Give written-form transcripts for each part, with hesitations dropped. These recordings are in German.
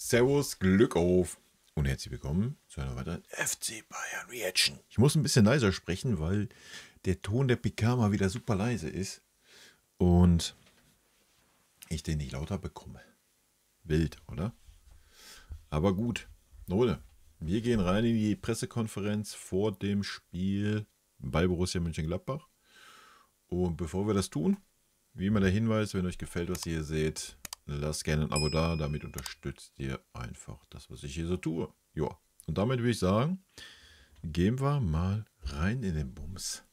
Servus, Glück auf und herzlich willkommen zu einer weiteren FC Bayern Reaction. Ich muss ein bisschen leiser sprechen, weil der Ton der PK mal wieder super leise ist und ich den nicht lauter bekomme. Wild, oder? Aber gut, Leute, wir gehen rein in die Pressekonferenz vor dem Spiel bei Borussia Mönchengladbach. Und bevor wir das tun, wie immer der Hinweis, wenn euch gefällt, was ihr hier seht, lasst gerne ein Abo da, damit unterstützt ihr einfach das, was ich hier so tue. Ja, und damit würde ich sagen, gehen wir mal rein in den Bums.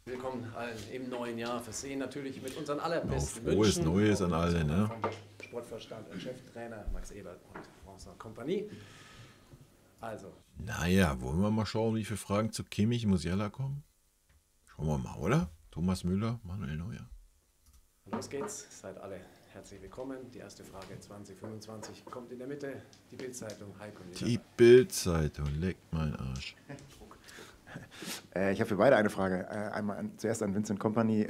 Willkommen allen im neuen Jahr, versehen natürlich mit unseren allerbesten frohes Wünschen. Neues an alle, ne? Vom Sportvorstand und Cheftrainer Max Eberl und François Kompanie. Also. Naja, wollen wir mal schauen, wie viele Fragen zu Kimmich Musiala kommen? Schauen wir mal, oder? Thomas Müller, Manuel Neuer. Los geht's, seid alle herzlich willkommen. Die erste Frage 2025 kommt in der Mitte. Die Bild-Zeitung, Heiko Niederer. Die Bild-Zeitung, leckt mein Arsch. Ich habe für beide eine Frage. Zuerst an Vincent Kompany.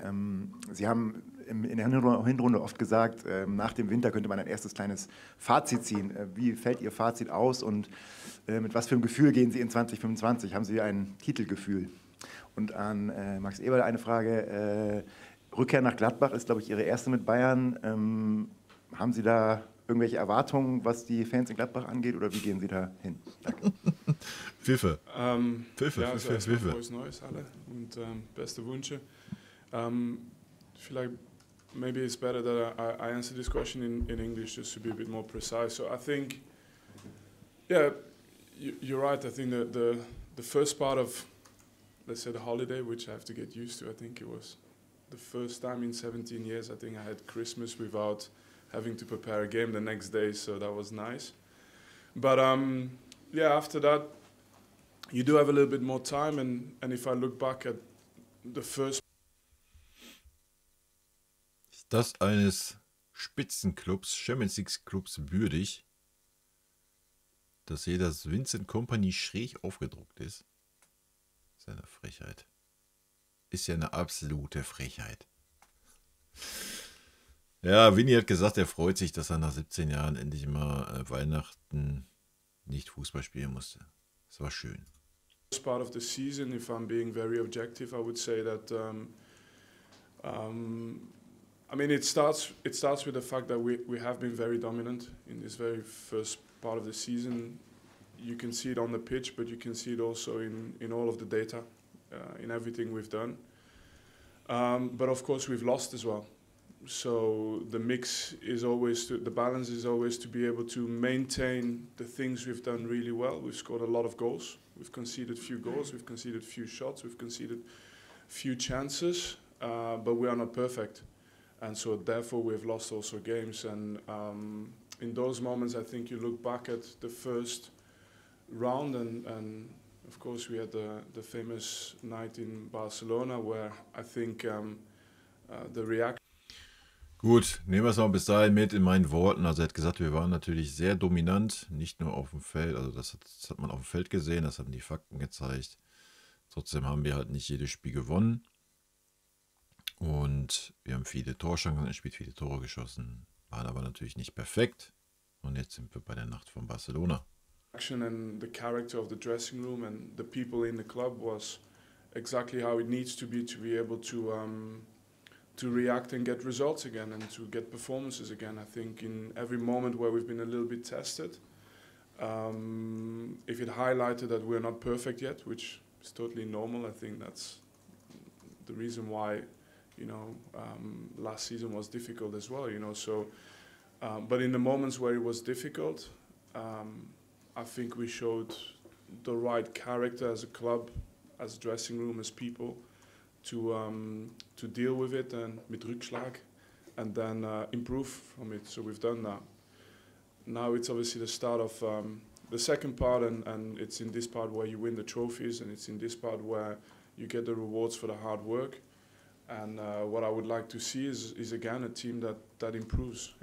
Sie haben in der Hinrunde oft gesagt, nach dem Winter könnte man ein erstes kleines Fazit ziehen. Wie fällt Ihr Fazit aus und mit was für einem Gefühl gehen Sie in 2025? Haben Sie ein Titelgefühl? Und an Max Eberl eine Frage. Rückkehr nach Gladbach ist, glaube ich, Ihre erste mit Bayern. Haben Sie da irgendwelche Erwartungen, was die Fans in Gladbach angeht, oder wie gehen Sie da hin? Danke. Pfiffe. Pfiffe. Frohes Neues alle und beste Wünsche. Vielleicht, maybe it's better that I answer this question in English just to be a bit more precise. So I think, yeah, you're right. I think that the first part of, let's say, the holiday, which I have to get used to, I think it was the first time in 17 years, I think I had Christmas without having to prepare a game the next day, so that was nice. But yeah, after that, you do have a little bit more time, and if I look back at the first... Ist das eines Spitzenclubs, Champions League Clubs würdig, dass hier das Vincent Kompany schräg aufgedruckt ist? Das ist eine Frechheit. Ist ja eine absolute Frechheit. Ja, Vinny hat gesagt, er freut sich, dass er nach 17 Jahren endlich mal Weihnachten nicht Fußball spielen musste. Das war schön. First part of the season, if I'm being very objective, I would say that I mean it starts with the fact that we have been very dominant in this very first part of the season. You can see it on the pitch, but you can see it also in all of the data, in everything we've done. But of course we've lost as well. So the mix is always, the balance is always to be able to maintain the things we've done really well. We've scored a lot of goals. We've conceded few goals. We've conceded few shots. We've conceded few chances. But we are not perfect. And so therefore we've lost also games. And in those moments, I think you look back at the first round and of course we had the famous night in Barcelona where I think the reaction. Gut, nehmen wir es mal bis dahin mit in meinen Worten. Also er hat gesagt, wir waren natürlich sehr dominant, nicht nur auf dem Feld, also das hat man auf dem Feld gesehen, das haben die Fakten gezeigt. Trotzdem haben wir halt nicht jedes Spiel gewonnen. Und wir haben viele Torchancen gespielt, viele Tore geschossen, waren aber natürlich nicht perfekt. Und jetzt sind wir bei der Nacht von Barcelona. And the character of the dressing room and the people in the club was exactly how it needs to be able to react and get results again and to get performances again. I think in every moment where we've been a little bit tested, if it highlighted that we're not perfect yet, which is totally normal, I think that's the reason why, you know, last season was difficult as well, you know. So, but in the moments where it was difficult, I think we showed the right character as a club, as a dressing room, as people, to deal with it and mit Rückschlag, and then improve from it. So we've done that. Now it's obviously the start of the second part, and it's in this part where you win the trophies, and it's in this part where you get the rewards for the hard work. And what I would like to see is again a team that improves.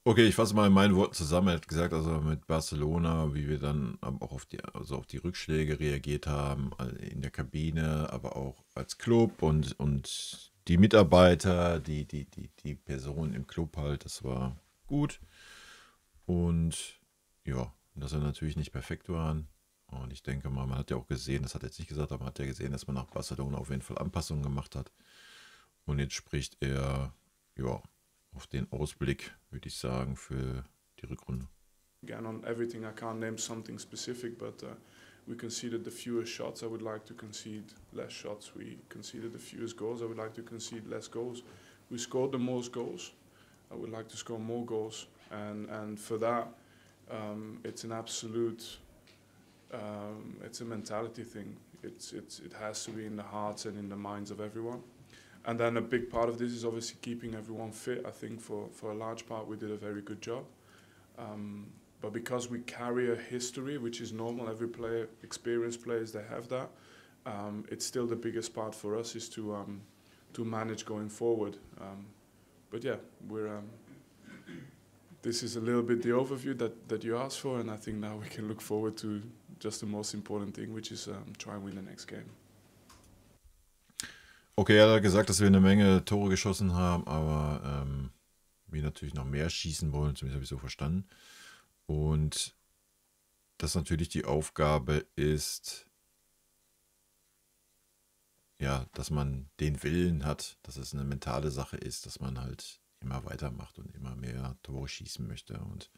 Okay, ich fasse mal in meinen Worten zusammen. Er hat gesagt, also mit Barcelona, wie wir dann auch auf die Rückschläge reagiert haben, in der Kabine, aber auch als Club und die Mitarbeiter, die Personen im Club halt, das war gut. Und ja, dass er natürlich nicht perfekt waren. Und ich denke mal, man hat ja auch gesehen, das hat er jetzt nicht gesagt, aber man hat ja gesehen, dass man nach Barcelona auf jeden Fall Anpassungen gemacht hat. Und jetzt spricht er ja auf den Ausblick, würde ich sagen, für die Rückrunde. Again, on everything, I can't name something specific, but we conceded the fewest shots. I would like to concede less shots. We conceded the fewest goals. I would like to concede less goals. We scored the most goals. I would like to score more goals. And for that, it's an absolute, it's a mentality thing. It has to be in the hearts and in the minds of everyone. And then a big part of this is obviously keeping everyone fit. I think for a large part we did a very good job. But because we carry a history, which is normal, every player, experienced players, they have that. It's still the biggest part for us is to manage going forward. But yeah, this is a little bit the overview that you asked for, and I think now we can look forward to just the most important thing, which is try and win the next game. Okay, er hat gesagt, dass wir eine Menge Tore geschossen haben, aber wir natürlich noch mehr schießen wollen, zumindest habe ich so verstanden. Und dass natürlich die Aufgabe ist, ja, dass man den Willen hat, dass es eine mentale Sache ist, dass man halt immer weitermacht und immer mehr Tore schießen möchte. Und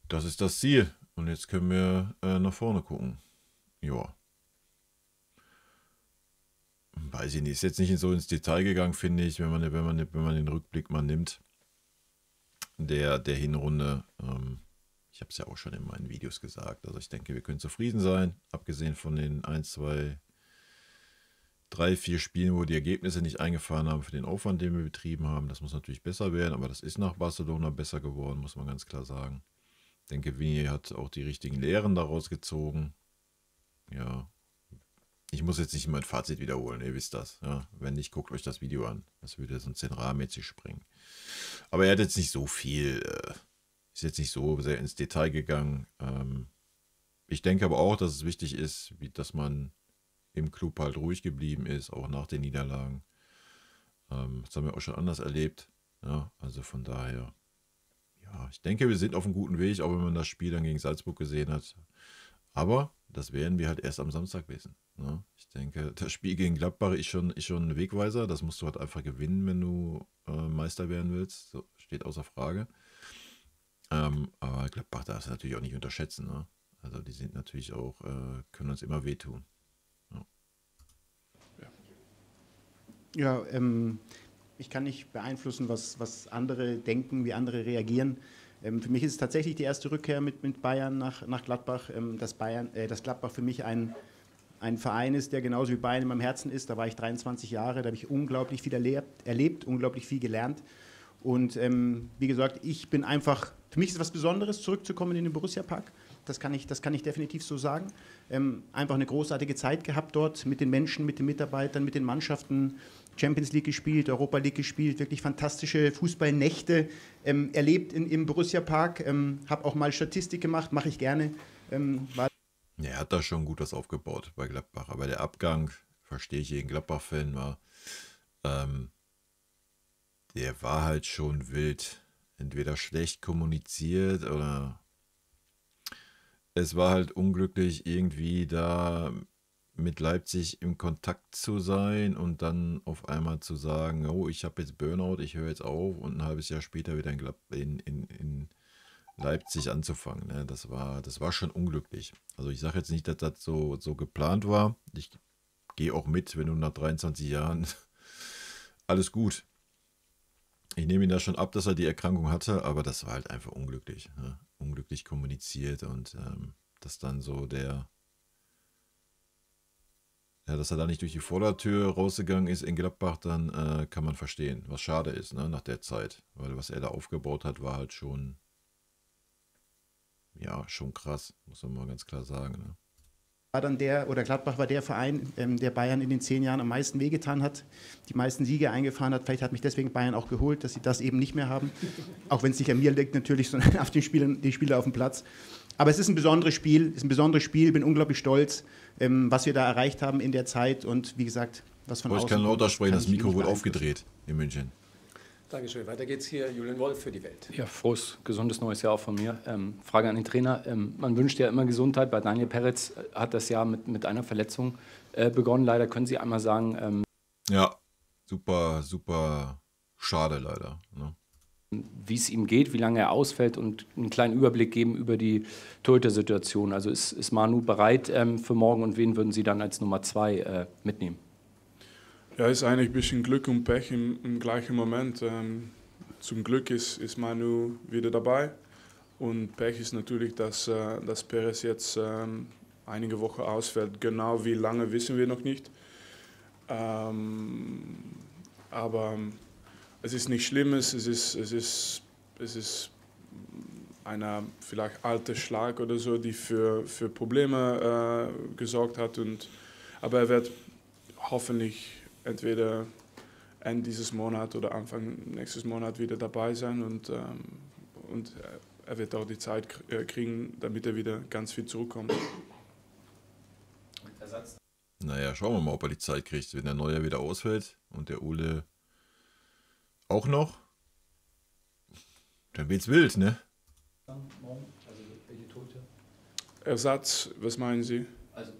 das ist das Ziel. Und jetzt können wir nach vorne gucken. Ja. Weiß ich nicht, ist jetzt nicht so ins Detail gegangen, finde ich, wenn man den Rückblick mal nimmt, der Hinrunde. Ich habe es ja auch schon in meinen Videos gesagt. Also ich denke, wir können zufrieden sein, abgesehen von den 1, 2, 3, 4 Spielen, wo die Ergebnisse nicht eingefahren haben für den Aufwand, den wir betrieben haben. Das muss natürlich besser werden, aber das ist nach Barcelona besser geworden, muss man ganz klar sagen. Ich denke, Vini hat auch die richtigen Lehren daraus gezogen. Ja. Ich muss jetzt nicht mein Fazit wiederholen, ihr wisst das. Ja, wenn nicht, guckt euch das Video an. Das würde sonst den Rahmen jetzt hier sprengen. Aber er hat jetzt nicht so viel, ist jetzt nicht so sehr ins Detail gegangen. Ich denke aber auch, dass es wichtig ist, dass man im Club halt ruhig geblieben ist, auch nach den Niederlagen. Das haben wir auch schon anders erlebt. Ja, also von daher, ja, ich denke, wir sind auf einem guten Weg, auch wenn man das Spiel dann gegen Salzburg gesehen hat. Aber das werden wir halt erst am Samstag wissen. Ne? Ich denke, das Spiel gegen Gladbach ist schon ein Wegweiser. Das musst du halt einfach gewinnen, wenn du Meister werden willst. So, steht außer Frage. Aber Gladbach darfst du natürlich auch nicht unterschätzen. Ne? Also die sind natürlich auch, können uns immer wehtun. Ja, ich kann nicht beeinflussen, was andere denken, wie andere reagieren. Für mich ist es tatsächlich die erste Rückkehr mit Bayern nach Gladbach. Dass Gladbach für mich ein Verein ist, der genauso wie Bayern in meinem Herzen ist. Da war ich 23 Jahre, da habe ich unglaublich viel erlebt, unglaublich viel gelernt. Und wie gesagt, ich bin einfach, für mich ist es was Besonderes, zurückzukommen in den Borussia-Park. Das kann ich definitiv so sagen. Einfach eine großartige Zeit gehabt dort mit den Menschen, mit den Mitarbeitern, mit den Mannschaften. Champions League gespielt, Europa League gespielt, wirklich fantastische Fußballnächte erlebt im Borussia-Park. Habe auch mal Statistik gemacht, mache ich gerne. Er hat da schon gut was aufgebaut bei Gladbach, aber der Abgang, verstehe ich, jeden Gladbach-Fan war, der war halt schon wild. Entweder schlecht kommuniziert oder es war halt unglücklich, irgendwie da mit Leipzig im Kontakt zu sein und dann auf einmal zu sagen, oh, ich habe jetzt Burnout, ich höre jetzt auf und ein halbes Jahr später wieder in Leipzig anzufangen. Ne? Das war schon unglücklich. Also ich sage jetzt nicht, dass das so geplant war. Ich gehe auch mit, wenn du nach 23 Jahren alles gut. Ich nehme ihn da schon ab, dass er die Erkrankung hatte, aber das war halt einfach unglücklich. Ne? Unglücklich kommuniziert und dass dann so dass er da nicht durch die Vordertür rausgegangen ist in Gladbach, dann kann man verstehen, was schade ist, ne, nach der Zeit. Weil was er da aufgebaut hat, war halt schon, ja, schon krass, muss man mal ganz klar sagen. Ne. Gladbach war der Verein, der Bayern in den 10 Jahren am meisten wehgetan hat, die meisten Siege eingefahren hat. Vielleicht hat mich deswegen Bayern auch geholt, dass sie das eben nicht mehr haben. Auch wenn es nicht an mir liegt natürlich, sondern auf den Spieler auf dem Platz. Aber es ist ein besonderes Spiel, bin unglaublich stolz, was wir da erreicht haben in der Zeit und wie gesagt, was von außen... Ich kann lauter sprechen, das Mikro wurde aufgedreht in München. Dankeschön. Weiter geht's hier. Julian Wolf für die Welt. Ja, frohes, gesundes neues Jahr auch von mir. Frage an den Trainer. Man wünscht ja immer Gesundheit. Bei Daniel Peretz hat das Jahr mit einer Verletzung begonnen. Leider können Sie einmal sagen... Ja, super, super schade leider. Ne? Wie es ihm geht, wie lange er ausfällt und einen kleinen Überblick geben über die Torhüter-Situation. Also ist Manu bereit für morgen und wen würden Sie dann als Nummer 2 mitnehmen? Ja, ist eigentlich ein bisschen Glück und Pech im gleichen Moment. Zum Glück ist Manu wieder dabei und Pech ist natürlich, dass Perez jetzt einige Wochen ausfällt. Genau wie lange wissen wir noch nicht. Aber es ist nichts Schlimmes, es ist einer vielleicht alte Schlag oder so, die für Probleme gesorgt hat. Aber er wird hoffentlich entweder Ende dieses Monats oder Anfang nächstes Monat wieder dabei sein und er wird auch die Zeit kriegen, damit er wieder ganz viel zurückkommt. Naja, schauen wir mal, ob er die Zeit kriegt, wenn der Neuer wieder ausfällt und der Ole auch noch. Dann wird's wild, ne? Ersatz, was meinen Sie? Also,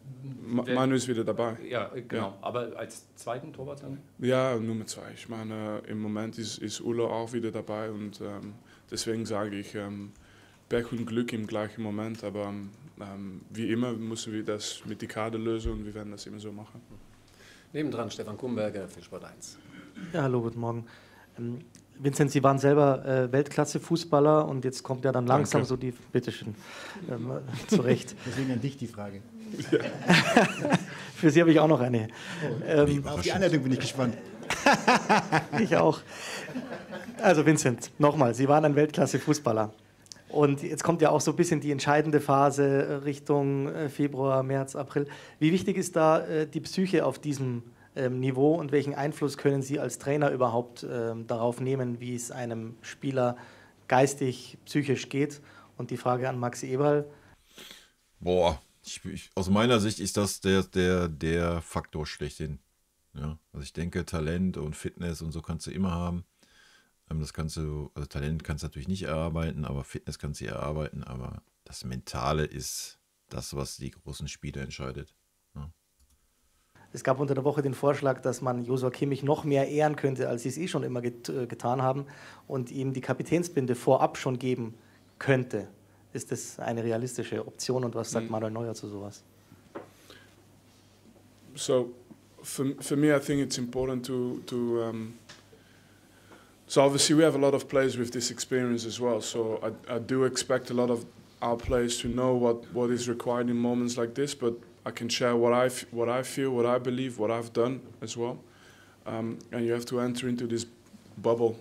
Manu ist wieder dabei. Ja, genau. Ja. Aber als zweiten Torwart dann? Ja, Nummer 2. Ich meine, im Moment ist Ulo auch wieder dabei und deswegen sage ich Pech und Glück im gleichen Moment. Aber wie immer müssen wir das mit die Kader lösen und wir werden das immer so machen. Nebendran Stefan Kumberger für Sport 1. Ja, hallo, guten Morgen. Vincent, Sie waren selber Weltklasse-Fußballer und jetzt kommt ja dann langsam Danke. so die, bitteschön, zurecht. Deswegen an dich die Frage. Für Sie habe ich auch noch eine. Auf die Anleitung bin ich gespannt. Ich auch. Also Vincent, nochmal, Sie waren ein Weltklasse-Fußballer. Und jetzt kommt ja auch so ein bisschen die entscheidende Phase Richtung Februar, März, April. Wie wichtig ist da die Psyche auf diesem Niveau und welchen Einfluss können Sie als Trainer überhaupt darauf nehmen, wie es einem Spieler geistig, psychisch geht? Und die Frage an Maxi Eberl. Boah, aus meiner Sicht ist das der Faktor schlechthin. Ja, also ich denke, Talent und Fitness und so kannst du immer haben. Also Talent kannst du natürlich nicht erarbeiten, aber Fitness kannst du erarbeiten. Aber das Mentale ist das, was die großen Spiele entscheidet. Ja. Es gab unter der Woche den Vorschlag, dass man Joshua Kimmich noch mehr ehren könnte, als sie es schon immer getan haben und ihm die Kapitänsbinde vorab schon geben könnte. Ist das eine realistische Option und was sagt Manuel Neuer zu sowas? So, for me, I think it's important so obviously we have a lot of players with this experience as well. So I do expect a lot of our players to know what is required in moments like this. But I can share what I feel, what I believe, what I've done as well. And you have to enter into this bubble.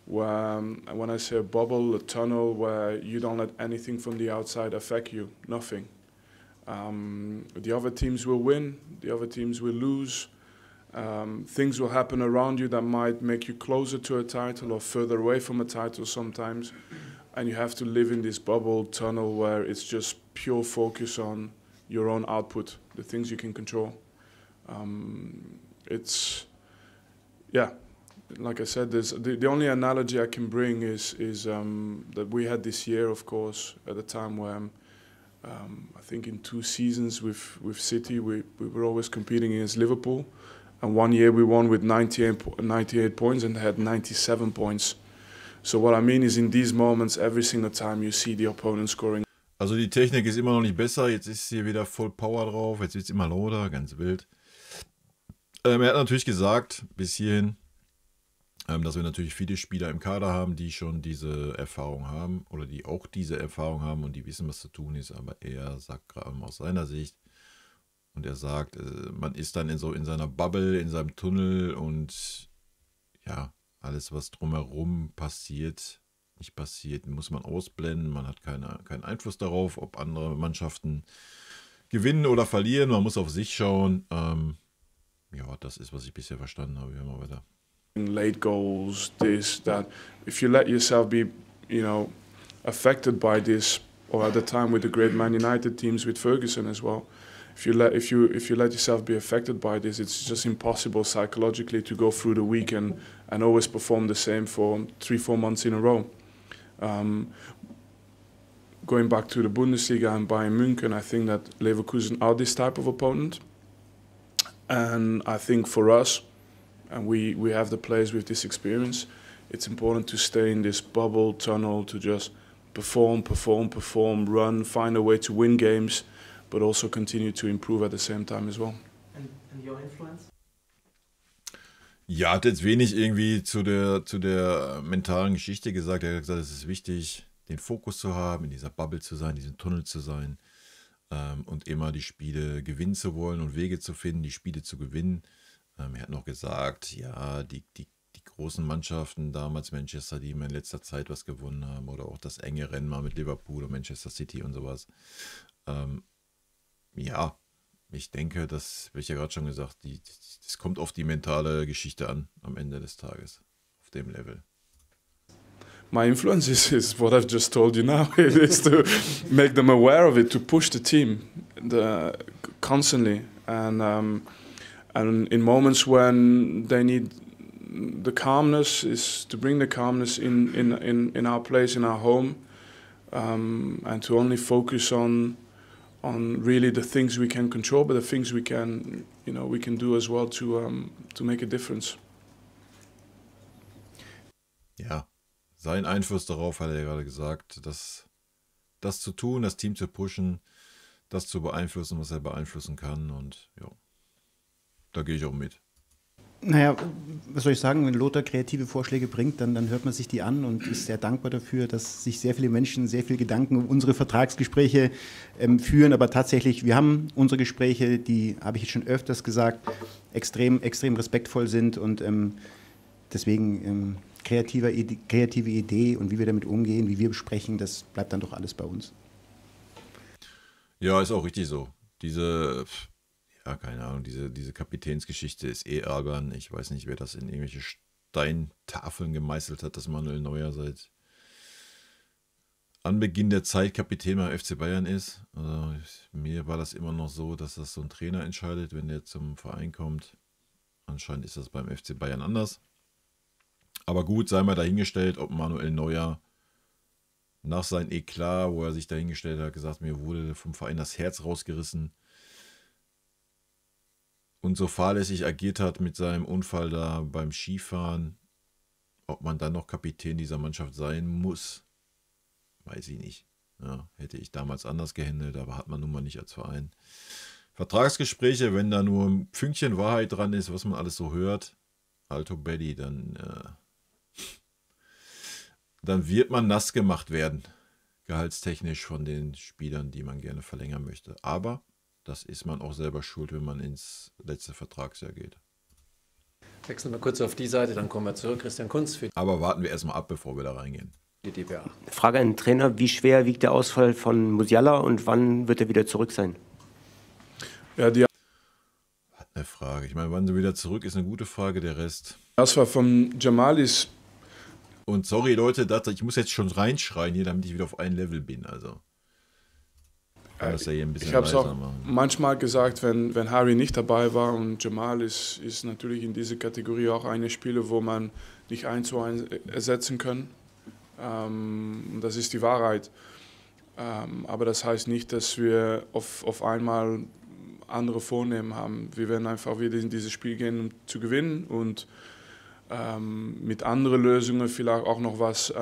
And when I say a bubble, a tunnel where you don't let anything from the outside affect you, nothing. The other teams will win, the other teams will lose. Things will happen around you that might make you closer to a title or further away from a title sometimes. And you have to live in this bubble tunnel where it's just pure focus on your own output, the things you can control. Like I said, the only analogy I can bring is that we had this year, of course, at a time where I think in 2 seasons with City, we were always competing against Liverpool. And one year we won with 98 points and had 97 points. So what I mean is in these moments, every single time you see the opponent scoring. Also die Technik ist immer noch nicht besser, jetzt ist hier wieder voll Power drauf, jetzt wird es immer lauter, ganz wild. Er hat natürlich gesagt, bis hierhin, dass wir natürlich viele Spieler im Kader haben, die schon diese Erfahrung haben oder die auch diese Erfahrung haben und die wissen, was zu tun ist, aber er sagt gerade aus seiner Sicht und er sagt, man ist dann in seiner Bubble, in seinem Tunnel und ja, alles was drumherum passiert, nicht passiert, muss man ausblenden, man hat keinen Einfluss darauf, ob andere Mannschaften gewinnen oder verlieren, man muss auf sich schauen. Ja, das ist, was ich bisher verstanden habe. Hören wir weiter. Late goals, this, that. If you let yourself be, affected by this, or at the time with the great Man United teams with Ferguson as well, if you let yourself be affected by this, it's just impossible psychologically to go through the week and and always perform the same for 3-4 months in a row. Going back to the Bundesliga and Bayern München, I think that Leverkusen are this type of opponent. And I think for us, and we have the players with this experience, it's important to stay in this bubble tunnel, to just perform, run, find a way to win games, but also continue to improve at the same time as well. And your influence? Ja, hat jetzt wenig irgendwie zu der mentalen Geschichte gesagt. Er hat gesagt, es ist wichtig, den Fokus zu haben, in dieser Bubble zu sein, in diesem Tunnel zu sein und immer die Spiele gewinnen zu wollen und Wege zu finden, die Spiele zu gewinnen. Er hat noch gesagt, ja, die großen Mannschaften, damals Manchester, die immer in letzter Zeit was gewonnen haben, oder auch das enge Rennen mal mit Liverpool und Manchester City und sowas. Ja, ich denke, das habe ich ja gerade schon gesagt, das kommt auf die mentale Geschichte an am Ende des Tages, auf dem Level. My influence is what I've just told you now. It is to make them aware of it, to push the team constantly, and in moments when they need the calmness, is to bring the calmness in our place, in our home, and to only focus on really the things we can control, but the things we can do as well to make a difference. Ja, sein Einfluss darauf, hat er gerade gesagt, das zu tun, das Team zu pushen, das zu beeinflussen, was er beeinflussen kann, und ja, da gehe ich auch mit. Naja, was soll ich sagen, wenn Lothar kreative Vorschläge bringt, dann hört man sich die an und ist sehr dankbar dafür, dass sich sehr viele Menschen sehr viel Gedanken um unsere Vertragsgespräche führen, aber tatsächlich, wir haben unsere Gespräche, die, habe ich jetzt schon öfters gesagt, extrem respektvoll sind, und deswegen kreative Idee und wie wir damit umgehen, wie wir besprechen, das bleibt dann doch alles bei uns. Ja, ist auch richtig so. Ja, keine Ahnung, diese Kapitänsgeschichte ist albern. Ich weiß nicht, wer das in irgendwelche Steintafeln gemeißelt hat, dass Manuel Neuer seit Anbeginn der Zeit Kapitän beim FC Bayern ist. Also mir war das immer noch so, dass das so ein Trainer entscheidet, wenn der zum Verein kommt. Anscheinend ist das beim FC Bayern anders. Aber gut, sei mal dahingestellt, ob Manuel Neuer nach seinem Eklat, wo er sich dahingestellt hat, gesagt, mir wurde vom Verein das Herz rausgerissen, und so fahrlässig agiert hat mit seinem Unfall da beim Skifahren, ob man dann noch Kapitän dieser Mannschaft sein muss, weiß ich nicht. Ja, hätte ich damals anders gehandelt, aber hat man nun mal nicht als Verein. Vertragsgespräche, wenn da nur ein Fünkchen Wahrheit dran ist, was man alles so hört, Alto Belli, dann wird man nass gemacht werden, gehaltstechnisch von den Spielern, die man gerne verlängern möchte. Aber das ist man auch selber schuld, wenn man ins letzte Vertragsjahr geht. Wechseln wir kurz auf die Seite, dann kommen wir zurück. Christian Kunz für Aber warten wir erstmal ab, bevor wir da reingehen. die DPA. Frage an den Trainer, wie schwer wiegt der Ausfall von Musiala und wann wird er wieder zurück sein? Ja, die Hat eine Frage. Ich meine, wann sie wieder zurück ist, eine gute Frage. Der Rest. Ausfall von Jamal ist. Und sorry Leute, ich muss jetzt schon reinschreien hier, damit ich wieder auf ein Level bin. Also kann das ja hier ein bisschen Ich habe es auch leiser machen. manchmal gesagt, wenn Harry nicht dabei war, und Jamal ist natürlich in dieser Kategorie auch eine Spieler, wo man nicht 1:1 ersetzen kann. Das ist die Wahrheit. Aber das heißt nicht, dass wir auf einmal andere Vornehmen haben. Wir werden einfach wieder in dieses Spiel gehen, um zu gewinnen, und mit anderen Lösungen vielleicht auch noch was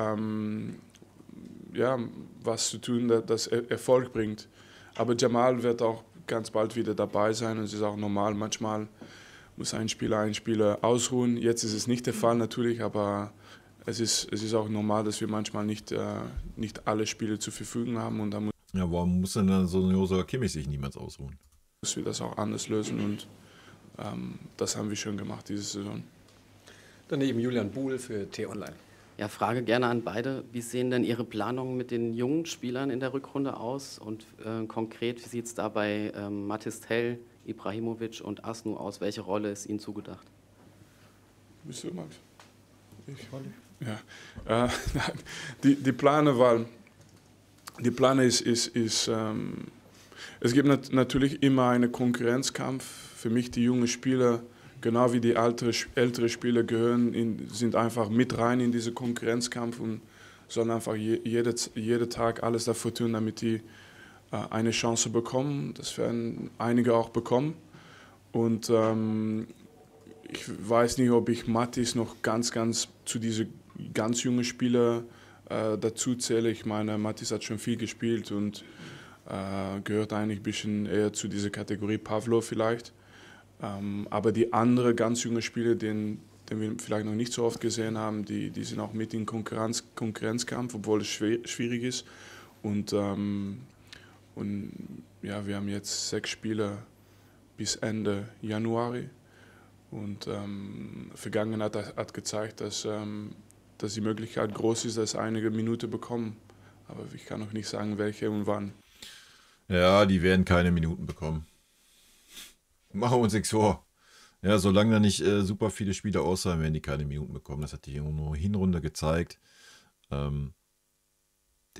zu tun, das Erfolg bringt. Aber Jamal wird auch ganz bald wieder dabei sein, und es ist auch normal. Manchmal muss ein Spieler ausruhen. Jetzt ist es nicht der Fall natürlich, aber es ist auch normal, dass wir manchmal nicht alle Spiele zur Verfügung haben, und dann Ja, warum muss denn dann so ein Josua Kimmich sich niemals ausruhen? müssen wir das auch anders lösen, und das haben wir schon gemacht diese Saison. Daneben Julian Buhl für T-Online. Ja, Frage gerne an beide. Wie sehen denn Ihre Planungen mit den jungen Spielern in der Rückrunde aus? Und konkret, wie sieht es da bei Mathis Tell, Ibrahimovic und Asnu aus? Welche Rolle ist Ihnen zugedacht? Bist du, Max? Ja. Die Plane ist, es gibt natürlich immer einen Konkurrenzkampf. Für mich, die jungen Spieler genau wie die ältere Spieler sind einfach mit rein in diesen Konkurrenzkampf und sollen einfach jeden Tag alles dafür tun, damit die eine Chance bekommen. Das werden einige auch bekommen. Und ich weiß nicht, ob ich Mathis noch ganz zu diesen ganz jungen Spielern dazu zähle. Ich meine, Mathis hat schon viel gespielt und gehört eigentlich ein bisschen eher zu dieser Kategorie Pavlo vielleicht. Aber die anderen ganz jungen Spieler, den wir vielleicht noch nicht so oft gesehen haben, die sind auch mit in Konkurrenzkampf, obwohl es schwierig ist. Und ja, wir haben jetzt 6 Spieler bis Ende Januar. Und Vergangenheit hat gezeigt, dass die Möglichkeit groß ist, dass einige Minuten bekommen. Aber ich kann noch nicht sagen, welche und wann. Ja, die werden keine Minuten bekommen. Machen wir uns nichts vor. Ja, solange da nicht super viele Spieler ausfallen, werden die keine Minuten bekommen. Das hat die Hinrunde gezeigt. Den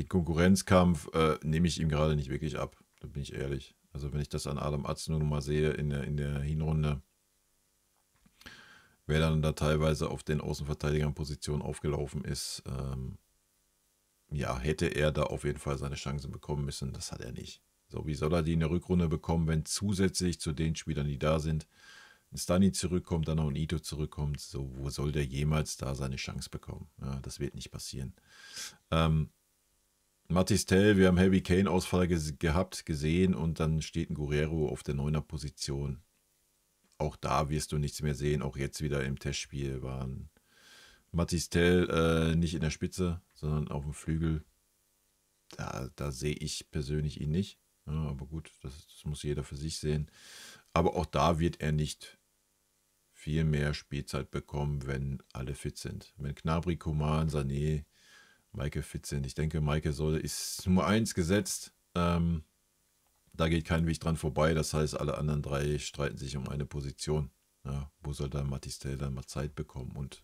Konkurrenzkampf nehme ich ihm gerade nicht wirklich ab. Da bin ich ehrlich. Also wenn ich das an Adam Azno noch mal sehe in der Hinrunde, wer dann da teilweise auf den Außenverteidigerpositionen aufgelaufen ist, ja, hätte er da auf jeden Fall seine Chancen bekommen müssen. Das hat er nicht. So, wie soll er die in der Rückrunde bekommen, wenn zusätzlich zu den Spielern, die da sind, ein Stani zurückkommt, dann noch ein Ito zurückkommt? So, wo soll der jemals da seine Chance bekommen? Ja, das wird nicht passieren. Mathis Tell, wir haben Harry Kane-Ausfall gesehen und dann steht ein Guerrero auf der 9er-Position. Auch da wirst du nichts mehr sehen. Auch jetzt wieder im Testspiel waren Mathis Tell nicht in der Spitze, sondern auf dem Flügel. Da sehe ich persönlich ihn nicht. Ja, aber gut, das muss jeder für sich sehen. Aber auch da wird er nicht viel mehr Spielzeit bekommen, wenn alle fit sind. Wenn Gnabry, Coman, Sané, Maike fit sind. Ich denke, Maike ist Nummer 1 gesetzt. Da geht kein Weg dran vorbei. Das heißt, alle anderen 3 streiten sich um eine Position. Ja, wo soll dann Mathis Tell dann mal Zeit bekommen? Und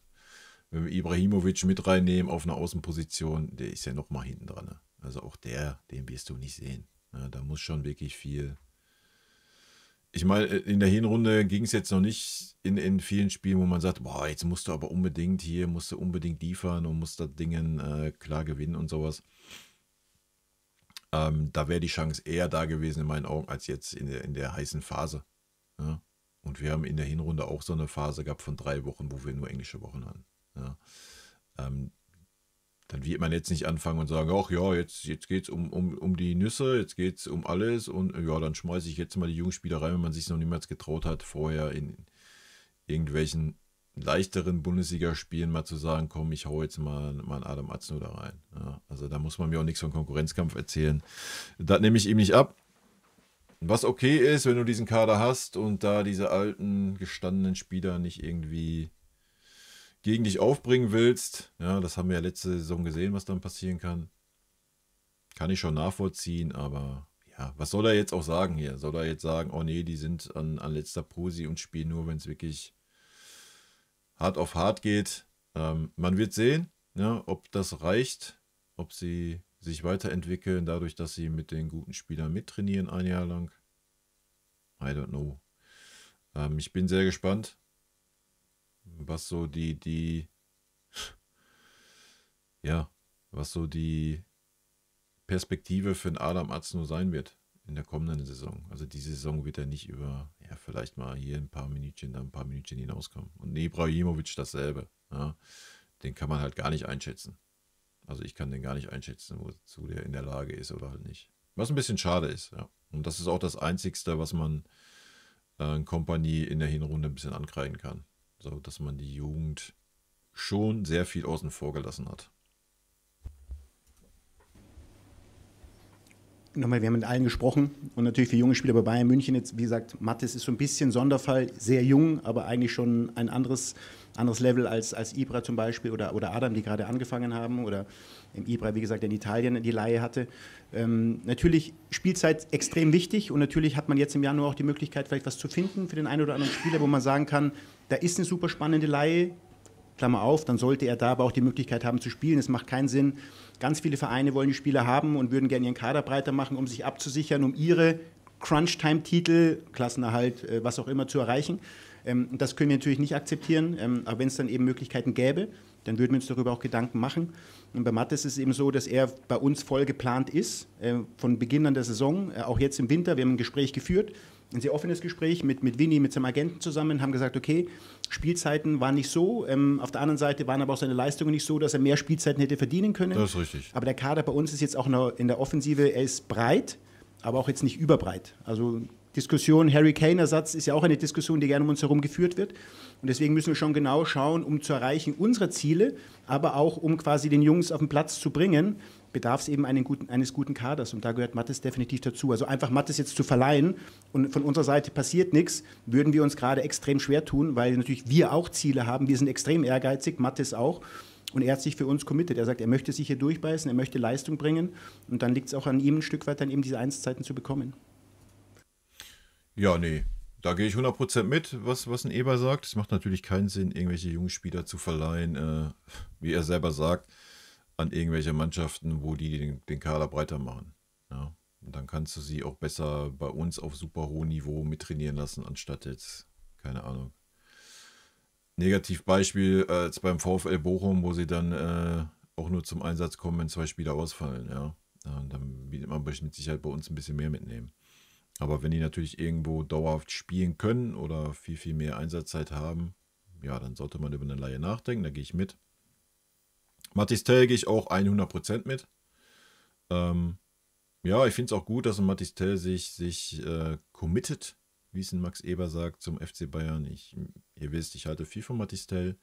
wenn wir Ibrahimovic mit reinnehmen auf eine Außenposition, der ist ja noch mal hinten dran. Ne? Also auch den wirst du nicht sehen. Ja, da muss schon wirklich viel. Ich meine, in der Hinrunde ging es jetzt noch nicht in vielen Spielen, wo man sagt, boah, jetzt musst du aber unbedingt liefern und musst das Dingen klar gewinnen und sowas. Da wäre die Chance eher da gewesen in meinen Augen als jetzt in der heißen Phase. Ja? Und wir haben in der Hinrunde auch so eine Phase gehabt von 3 Wochen, wo wir nur englische Wochen hatten. Ja? Dann wird man jetzt nicht anfangen und sagen, ach ja, jetzt geht es um die Nüsse, jetzt geht es um alles und ja, dann schmeiße ich jetzt mal die jungen Spieler rein, wenn man sich noch niemals getraut hat, vorher in irgendwelchen leichteren Bundesligaspielen mal zu sagen, komm, ich hau jetzt mal einen Adam Azno da rein. Ja, also da muss man mir auch nichts von Konkurrenzkampf erzählen. Das nehme ich ihm nicht ab. Was okay ist, wenn du diesen Kader hast und da diese alten, gestandenen Spieler nicht irgendwie gegen dich aufbringen willst, ja, das haben wir ja letzte Saison gesehen, was dann passieren kann. Kann ich schon nachvollziehen, aber ja, was soll er jetzt auch sagen hier? Soll er jetzt sagen, oh nee, die sind an letzter Posi und spielen nur, wenn es wirklich hart auf hart geht? Man wird sehen, ja, ob das reicht, ob sie sich weiterentwickeln, dadurch, dass sie mit den guten Spielern mittrainieren ein Jahr lang. I don't know. Ich bin sehr gespannt, was so die Perspektive für den Adam Azno sein wird in der kommenden Saison. Also diese Saison wird er nicht über, ja, vielleicht mal hier ein paar Minütchen, da ein paar Minütchen hinauskommen. Und Ibrahimovic dasselbe. Ja. Den kann man halt gar nicht einschätzen. Also ich kann den gar nicht einschätzen, wozu der in der Lage ist oder halt nicht. Was ein bisschen schade ist, ja. Und das ist auch das Einzigste, was man Kompanie in der Hinrunde ein bisschen ankreiden kann. So, dass man die Jugend schon sehr viel außen vor gelassen hat. Nochmal, wir haben mit allen gesprochen und natürlich für junge Spieler bei Bayern München jetzt, wie gesagt, Mathis ist so ein bisschen Sonderfall, sehr jung, aber eigentlich schon ein anderes Level als Ibra zum Beispiel oder Adam, die gerade angefangen haben oder Ibra, wie gesagt, in Italien die Leihe hatte. Natürlich Spielzeit extrem wichtig und natürlich hat man jetzt im Januar auch die Möglichkeit, vielleicht was zu finden für den einen oder anderen Spieler, wo man sagen kann, da ist eine super spannende Leihe, Klammer auf, dann sollte er da aber auch die Möglichkeit haben zu spielen. Es macht keinen Sinn. Ganz viele Vereine wollen die Spieler haben und würden gerne ihren Kader breiter machen, um sich abzusichern, um ihre Crunch-Time-Titel, Klassenerhalt, was auch immer zu erreichen. Das können wir natürlich nicht akzeptieren, aber wenn es dann eben Möglichkeiten gäbe, dann würden wir uns darüber auch Gedanken machen. Und bei Mathis ist es eben so, dass er bei uns voll geplant ist, von Beginn an der Saison, auch jetzt im Winter. Wir haben ein Gespräch geführt, ein sehr offenes Gespräch mit Winnie, mit seinem Agenten zusammen, haben gesagt, okay, Spielzeiten waren nicht so, auf der anderen Seite waren aber auch seine Leistungen nicht so, dass er mehr Spielzeiten hätte verdienen können. Das ist richtig. Aber der Kader bei uns ist jetzt auch in der Offensive, er ist breit, aber auch jetzt nicht überbreit. Also Diskussion, Harry Kane-Ersatz ist ja auch eine Diskussion, die gerne um uns herum geführt wird. Und deswegen müssen wir schon genau schauen, um zu erreichen unsere Ziele, aber auch um quasi den Jungs auf den Platz zu bringen, bedarf es eben eines guten Kaders. Und da gehört Mathis definitiv dazu. Also einfach Mathis jetzt zu verleihen und von unserer Seite passiert nichts, würden wir uns gerade extrem schwer tun, weil natürlich wir auch Ziele haben. Wir sind extrem ehrgeizig, Mathis auch. Und er hat sich für uns committed. Er sagt, er möchte sich hier durchbeißen, er möchte Leistung bringen. Und dann liegt es auch an ihm, ein Stück weit dann eben diese Einszeiten zu bekommen. Ja, nee, da gehe ich 100% mit, was ein Eber sagt. Es macht natürlich keinen Sinn, irgendwelche jungen Spieler zu verleihen, wie er selber sagt, an irgendwelche Mannschaften, wo die den Kader breiter machen. Ja, und dann kannst du sie auch besser bei uns auf super hohem Niveau mittrainieren lassen, anstatt jetzt, keine Ahnung. Negativbeispiel jetzt beim VfL Bochum, wo sie dann auch nur zum Einsatz kommen, wenn 2 Spieler ausfallen. Ja, und dann bietet man mit Sicherheit bei uns ein bisschen mehr mitnehmen. Aber wenn die natürlich irgendwo dauerhaft spielen können oder viel, viel mehr Einsatzzeit haben, ja, dann sollte man über eine Leihe nachdenken, da gehe ich mit. Mathis Tell gehe ich auch 100% mit. Ja, ich finde es auch gut, dass ein Mathis Tell sich committet, wie es ein Max Eber sagt, zum FC Bayern. Ihr wisst, ich halte viel von Mathis Tell.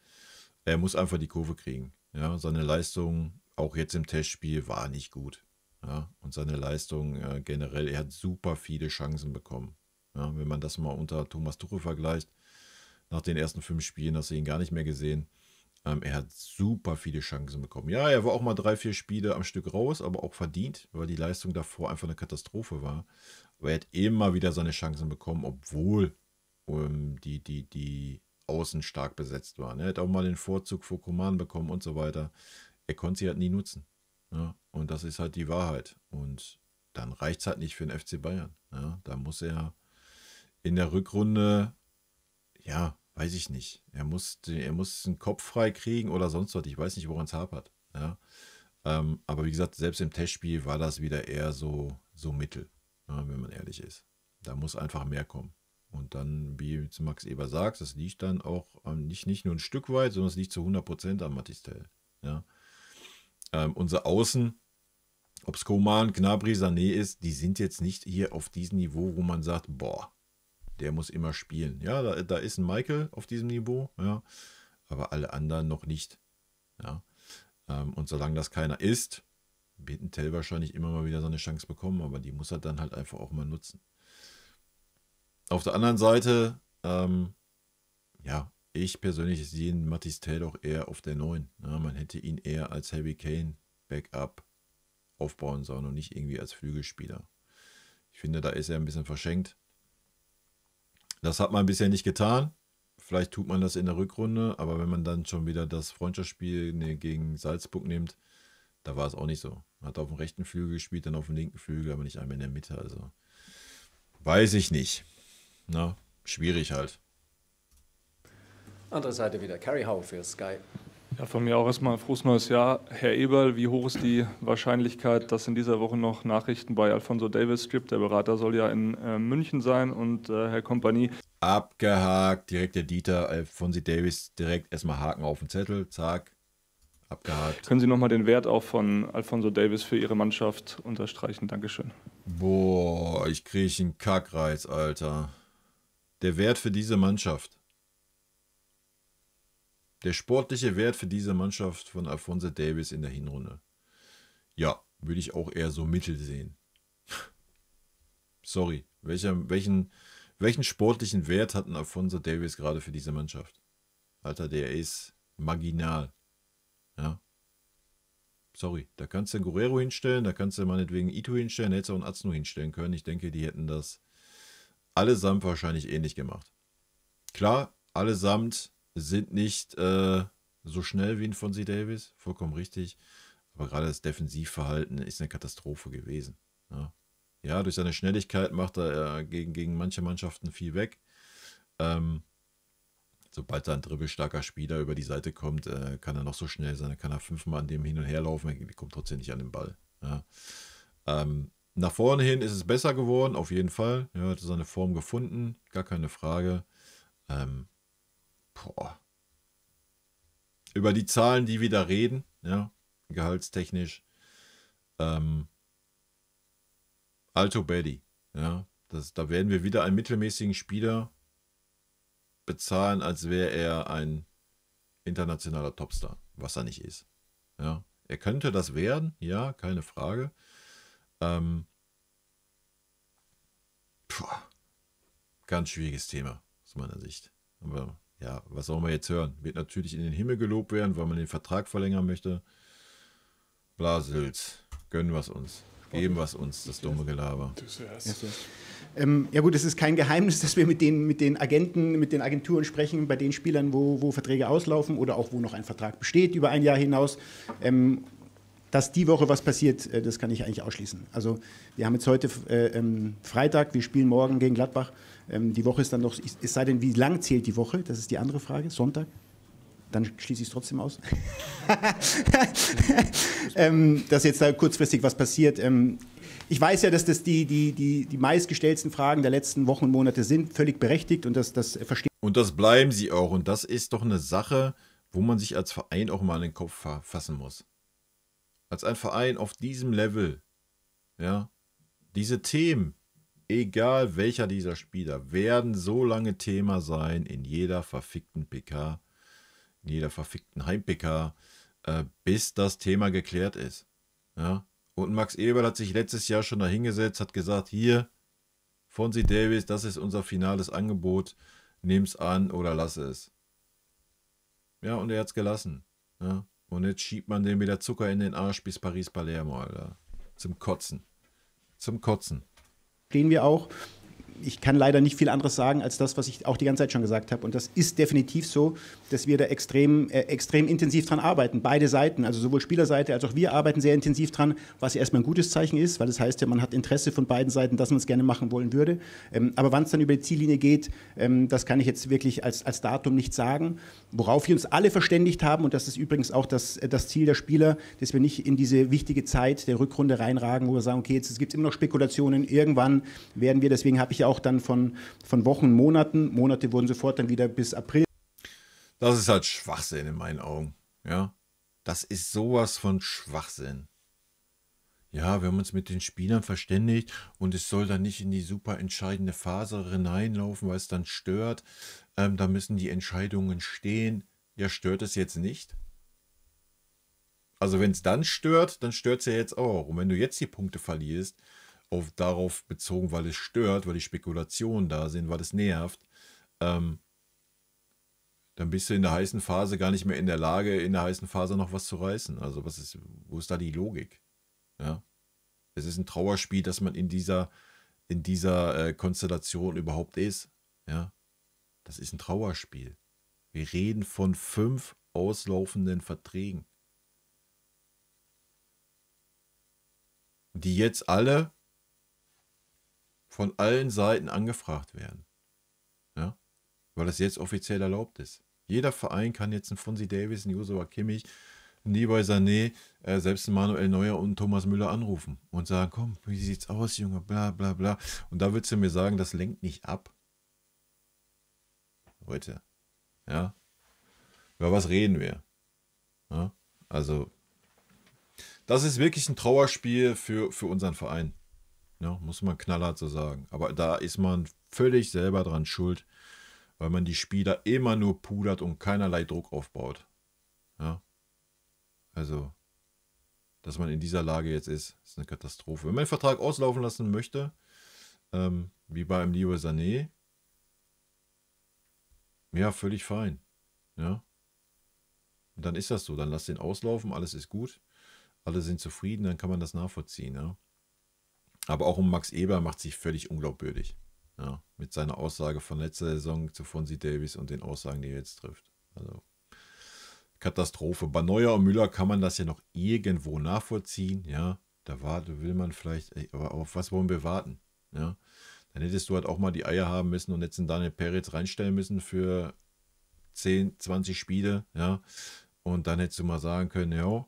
Er muss einfach die Kurve kriegen. Ja, seine Leistung, auch jetzt im Testspiel, war nicht gut. Ja, und seine Leistung generell, er hat super viele Chancen bekommen. Ja, wenn man das mal unter Thomas Tuchel vergleicht, nach den ersten 5 Spielen hast du ihn gar nicht mehr gesehen. Er hat super viele Chancen bekommen. Ja, er war auch mal 3, 4 Spiele am Stück raus, aber auch verdient, weil die Leistung davor einfach eine Katastrophe war. Aber er hat immer wieder seine Chancen bekommen, obwohl die Außen stark besetzt waren. Er hat auch mal den Vorzug vor Coman bekommen und so weiter. Er konnte sie halt nie nutzen. Ja, und das ist halt die Wahrheit. Und dann reicht es halt nicht für den FC Bayern. Ja, da muss er in der Rückrunde, ja, weiß ich nicht. Er muss den Kopf frei kriegen oder sonst was. Ich weiß nicht, woran es hapert. Ja, aber wie gesagt, selbst im Testspiel war das wieder eher so mittel, ja, wenn man ehrlich ist. Da muss einfach mehr kommen. Und dann, wie Max Eber sagt, das liegt dann auch nicht nur ein Stück weit, sondern es liegt zu 100% an Mathis Tell. Ja. Unser Außen, ob es Coman, Gnabry, Sané ist, die sind jetzt nicht hier auf diesem Niveau, wo man sagt, boah, der muss immer spielen. Ja, da ist ein Michael auf diesem Niveau, ja, aber alle anderen noch nicht. Ja. Und solange das keiner ist, wird ein Tell wahrscheinlich immer mal wieder seine Chance bekommen, aber die muss er dann halt einfach auch mal nutzen. Auf der anderen Seite, ja, ich persönlich sehe Mathis Tell auch eher auf der 9. Ja, man hätte ihn eher als Harry Kane Backup aufbauen sollen und nicht irgendwie als Flügelspieler. Ich finde, da ist er ein bisschen verschenkt. Das hat man bisher nicht getan. Vielleicht tut man das in der Rückrunde, aber wenn man dann schon wieder das Freundschaftsspiel gegen Salzburg nimmt, da war es auch nicht so. Hat auf dem rechten Flügel gespielt, dann auf dem linken Flügel, aber nicht einmal in der Mitte. Also weiß ich nicht. Na, schwierig halt. Andere Seite wieder, Carrie Howe für Sky. Ja, von mir auch erstmal frohes neues Jahr. Herr Eberl, wie hoch ist die Wahrscheinlichkeit, dass in dieser Woche noch Nachrichten bei Alphonso Davies gibt? Der Berater soll ja in München sein und Herr Kompanie. Abgehakt, direkt der Dieter, Alphonso Davies, direkt erstmal Haken auf den Zettel, zack, abgehakt. Können Sie nochmal den Wert auch von Alphonso Davies für Ihre Mannschaft unterstreichen? Dankeschön. Boah, ich kriege einen Kackreiz, Alter. Der Wert für diese Mannschaft. Der sportliche Wert für diese Mannschaft von Alphonso Davies in der Hinrunde. Ja, würde ich auch eher so mittel sehen. Sorry, welchen sportlichen Wert hat ein Alphonso Davies gerade für diese Mannschaft? Alter, der ist marginal. Ja. Sorry, da kannst du einen Guerrero hinstellen, da kannst du meinetwegen Ito hinstellen, hättest du auch einen Aznu hinstellen können. Ich denke, die hätten das allesamt wahrscheinlich ähnlich gemacht. Klar, allesamt sind nicht so schnell wie ein Alphonso Davies, vollkommen richtig. Aber gerade das Defensivverhalten ist eine Katastrophe gewesen. Ja, durch seine Schnelligkeit macht er gegen manche Mannschaften viel weg. Sobald da ein dribbelstarker Spieler über die Seite kommt, kann er noch so schnell sein, dann kann er 5-mal an dem hin und her laufen, er kommt trotzdem nicht an den Ball. Ja. Nach vorne hin ist es besser geworden, auf jeden Fall. Ja, hat seine Form gefunden, gar keine Frage. Über die Zahlen, die wir da reden, ja, gehaltstechnisch, Alto Belli, ja, da werden wir wieder einen mittelmäßigen Spieler bezahlen, als wäre er ein internationaler Topstar, was er nicht ist. Ja, er könnte das werden, ja, keine Frage. Ganz schwieriges Thema aus meiner Sicht. Aber ja, was soll man jetzt hören? Wird natürlich in den Himmel gelobt werden, weil man den Vertrag verlängern möchte. Blasels, gönnen wir es uns. Geben wir es uns, das dumme Gelaber. Ja gut, es ist kein Geheimnis, dass wir mit den Agenten, mit den Agenturen sprechen, bei den Spielern, wo Verträge auslaufen oder auch wo noch ein Vertrag besteht über ein Jahr hinaus. Dass die Woche was passiert, das kann ich eigentlich ausschließen. Also wir haben jetzt heute Freitag, wir spielen morgen gegen Gladbach. Die Woche ist dann noch, es sei denn, wie lang zählt die Woche? Das ist die andere Frage. Sonntag? Dann schließe ich es trotzdem aus. Dass jetzt da kurzfristig was passiert. Ich weiß ja, dass das die meistgestellten Fragen der letzten Wochen und Monate sind, völlig berechtigt und das verstehe. Und das bleiben sie auch. Und das ist doch eine Sache, wo man sich als Verein auch mal in den Kopf fassen muss. Als ein Verein auf diesem Level, ja, diese Themen, egal welcher dieser Spieler, werden so lange Thema sein in jeder verfickten PK, in jeder verfickten Heim-PK, bis das Thema geklärt ist. Ja? Und Max Eberl hat sich letztes Jahr schon dahingesetzt, hat gesagt, hier, Fonzie Davies, das ist unser finales Angebot, nimm's an oder lass es. Ja, und er hat's gelassen. Ja? Und jetzt schiebt man dem wieder Zucker in den Arsch bis Paris-Palermo, Alter. Zum Kotzen. Zum Kotzen. Stehen wir auch. Ich kann leider nicht viel anderes sagen, als das, was ich auch die ganze Zeit schon gesagt habe. Und das ist definitiv so, dass wir da extrem intensiv dran arbeiten. Beide Seiten, also sowohl Spielerseite als auch wir arbeiten sehr intensiv dran, was ja erstmal ein gutes Zeichen ist, weil das heißt ja, man hat Interesse von beiden Seiten, dass man es gerne machen wollen würde. Aber wann es dann über die Ziellinie geht, das kann ich jetzt wirklich als Datum nicht sagen. Worauf wir uns alle verständigt haben, und das ist übrigens auch das Ziel der Spieler, dass wir nicht in diese wichtige Zeit der Rückrunde reinragen, wo wir sagen, okay, jetzt gibt es immer noch Spekulationen, irgendwann werden wir, deswegen habe ich ja auch dann von Wochen, Monate wurden sofort dann wieder bis April. Das ist halt Schwachsinn in meinen Augen. Ja, das ist sowas von Schwachsinn. Ja, wir haben uns mit den Spielern verständigt und es soll dann nicht in die super entscheidende Phase hineinlaufen, weil es dann stört. Da müssen die Entscheidungen stehen. Ja, stört es jetzt nicht? Also wenn es dann stört es ja jetzt auch. Und wenn du jetzt die Punkte verlierst, darauf bezogen, weil es stört, weil die Spekulationen da sind, weil es nervt, dann bist du in der heißen Phase gar nicht mehr in der Lage, in der heißen Phase noch was zu reißen. Also wo ist da die Logik? Ja? Es ist ein Trauerspiel, dass man in dieser Konstellation überhaupt ist. Ja? Das ist ein Trauerspiel. Wir reden von 5 auslaufenden Verträgen, die jetzt alle von allen Seiten angefragt werden. Ja? Weil das jetzt offiziell erlaubt ist. Jeder Verein kann jetzt einen Fonzie Davies, einen Joshua Kimmich, einen Leroy Sané, selbst einen Manuel Neuer und einen Thomas Müller anrufen und sagen, komm, wie sieht's aus, Junge, bla bla bla. Und da würdest du mir sagen, das lenkt nicht ab. Leute, ja, über was reden wir? Ja? Also, das ist wirklich ein Trauerspiel für unseren Verein. Ja, muss man knallhart so sagen. Aber da ist man völlig selber dran schuld, weil man die Spieler immer nur pudert und keinerlei Druck aufbaut. Ja. Also, dass man in dieser Lage jetzt ist eine Katastrophe. Wenn man den Vertrag auslaufen lassen möchte, wie beim Leroy Sané, ja, völlig fein. Ja. Und dann ist das so. Dann lass den auslaufen, alles ist gut. Alle sind zufrieden, dann kann man das nachvollziehen. Ja. Aber auch um Max Eberl macht sich völlig unglaubwürdig. Ja, mit seiner Aussage von letzter Saison zu Fonzie Davies und den Aussagen, die er jetzt trifft. Also Katastrophe. Bei Neuer und Müller kann man das ja noch irgendwo nachvollziehen. Ja, will man vielleicht, aber auf was wollen wir warten? Ja, dann hättest du halt auch mal die Eier haben müssen und jetzt einen Daniel Peretz reinstellen müssen für 10, 20 Spiele, ja. Und dann hättest du mal sagen können, ja,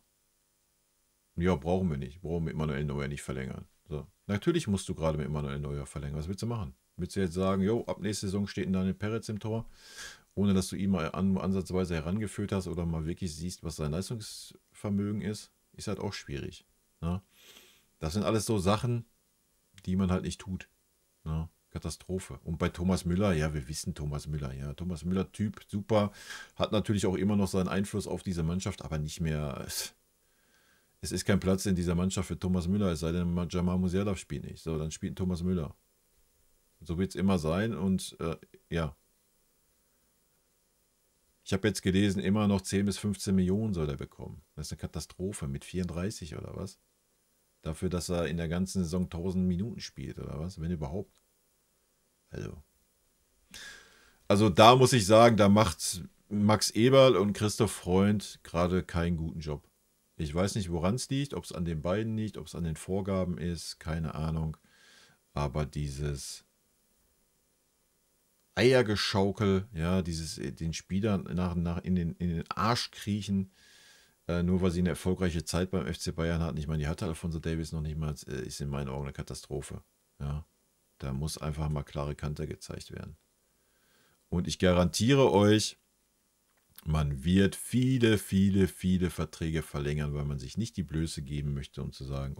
brauchen wir nicht. Brauchen mit Manuel Neuer nicht verlängern. So. Natürlich musst du gerade mit Manuel Neuer verlängern. Was willst du machen? Willst du jetzt sagen, ab nächste Saison steht ein Daniel Peretz im Tor, ohne dass du ihn mal ansatzweise herangeführt hast oder mal wirklich siehst, was sein Leistungsvermögen ist? Ist halt auch schwierig. Ne? Das sind alles so Sachen, die man halt nicht tut. Ne? Katastrophe. Und bei Thomas Müller, ja, wir wissen Thomas Müller, ja. Thomas Müller, Typ, super, hat natürlich auch immer noch seinen Einfluss auf diese Mannschaft, aber nicht mehr. Es ist kein Platz in dieser Mannschaft für Thomas Müller, es sei denn, Jamal Musiala spielt nicht. So, dann spielt Thomas Müller. So wird es immer sein und ja. Ich habe jetzt gelesen, immer noch 10 bis 15 Millionen soll er bekommen. Das ist eine Katastrophe mit 34 oder was? Dafür, dass er in der ganzen Saison 1000 Minuten spielt oder was? Wenn überhaupt. Also da muss ich sagen, da macht Max Eberl und Christoph Freund gerade keinen guten Job. Ich weiß nicht, woran es liegt, ob es an den beiden liegt, ob es an den Vorgaben ist, keine Ahnung. Aber dieses Eiergeschaukel, ja, dieses den Spielern nach in den Arsch kriechen, nur weil sie eine erfolgreiche Zeit beim FC Bayern hatten. Ich meine, die hatte Alphonso Davies noch nicht mal, ist in meinen Augen eine Katastrophe. Ja, da muss einfach mal klare Kante gezeigt werden. Und ich garantiere euch, man wird viele, viele, viele Verträge verlängern, weil man sich nicht die Blöße geben möchte, um zu sagen,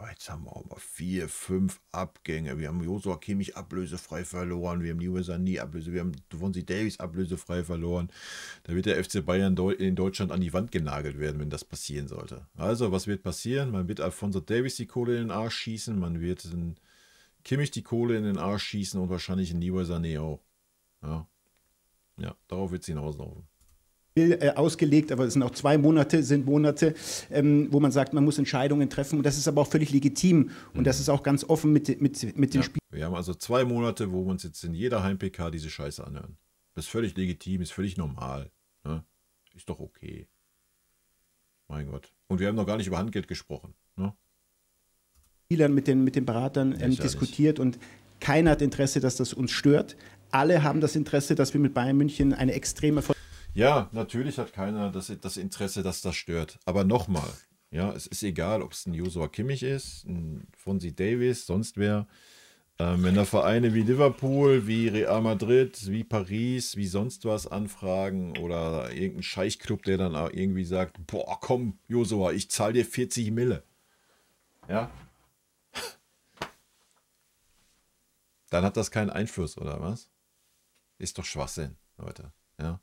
jetzt haben wir auch mal 4, 5 Abgänge. Wir haben Joshua Kimmich ablösefrei verloren. Wir haben Leroy Sané ablösefrei. Wir haben Devontae Davies ablösefrei verloren. Da wird der FC Bayern in Deutschland an die Wand genagelt werden, wenn das passieren sollte. Also, was wird passieren? Man wird Alphonso Davies die Kohle in den Arsch schießen. Man wird Kimmich die Kohle in den Arsch schießen und wahrscheinlich in Leroy Sané auch. Ja, darauf wird es hinauslaufen. Ausgelegt, aber es sind auch 2 Monate, wo man sagt, man muss Entscheidungen treffen und das ist aber auch völlig legitim und das ist auch ganz offen mit den Spielern. Wir haben also 2 Monate, wo wir uns jetzt in jeder Heim-PK diese Scheiße anhören. Das ist völlig legitim, ist völlig normal. Ne? Ist doch okay. Mein Gott. Und wir haben noch gar nicht über Handgeld gesprochen. Ne? Spielern mit den Beratern diskutiert und keiner hat Interesse, dass das uns stört. Alle haben das Interesse, dass wir mit Bayern München eine extreme Ja, natürlich hat keiner das Interesse, dass das stört. Aber nochmal, ja, es ist egal, ob es ein Joshua Kimmich ist, ein Fonzie Davies, sonst wer. Wenn da Vereine wie Liverpool, wie Real Madrid, wie Paris, wie sonst was anfragen oder irgendein Scheichclub, der dann auch irgendwie sagt, boah, komm, Joshua, ich zahle dir 40 Mille. Ja. Dann hat das keinen Einfluss, oder was? Ist doch Schwachsinn, Leute. Ja,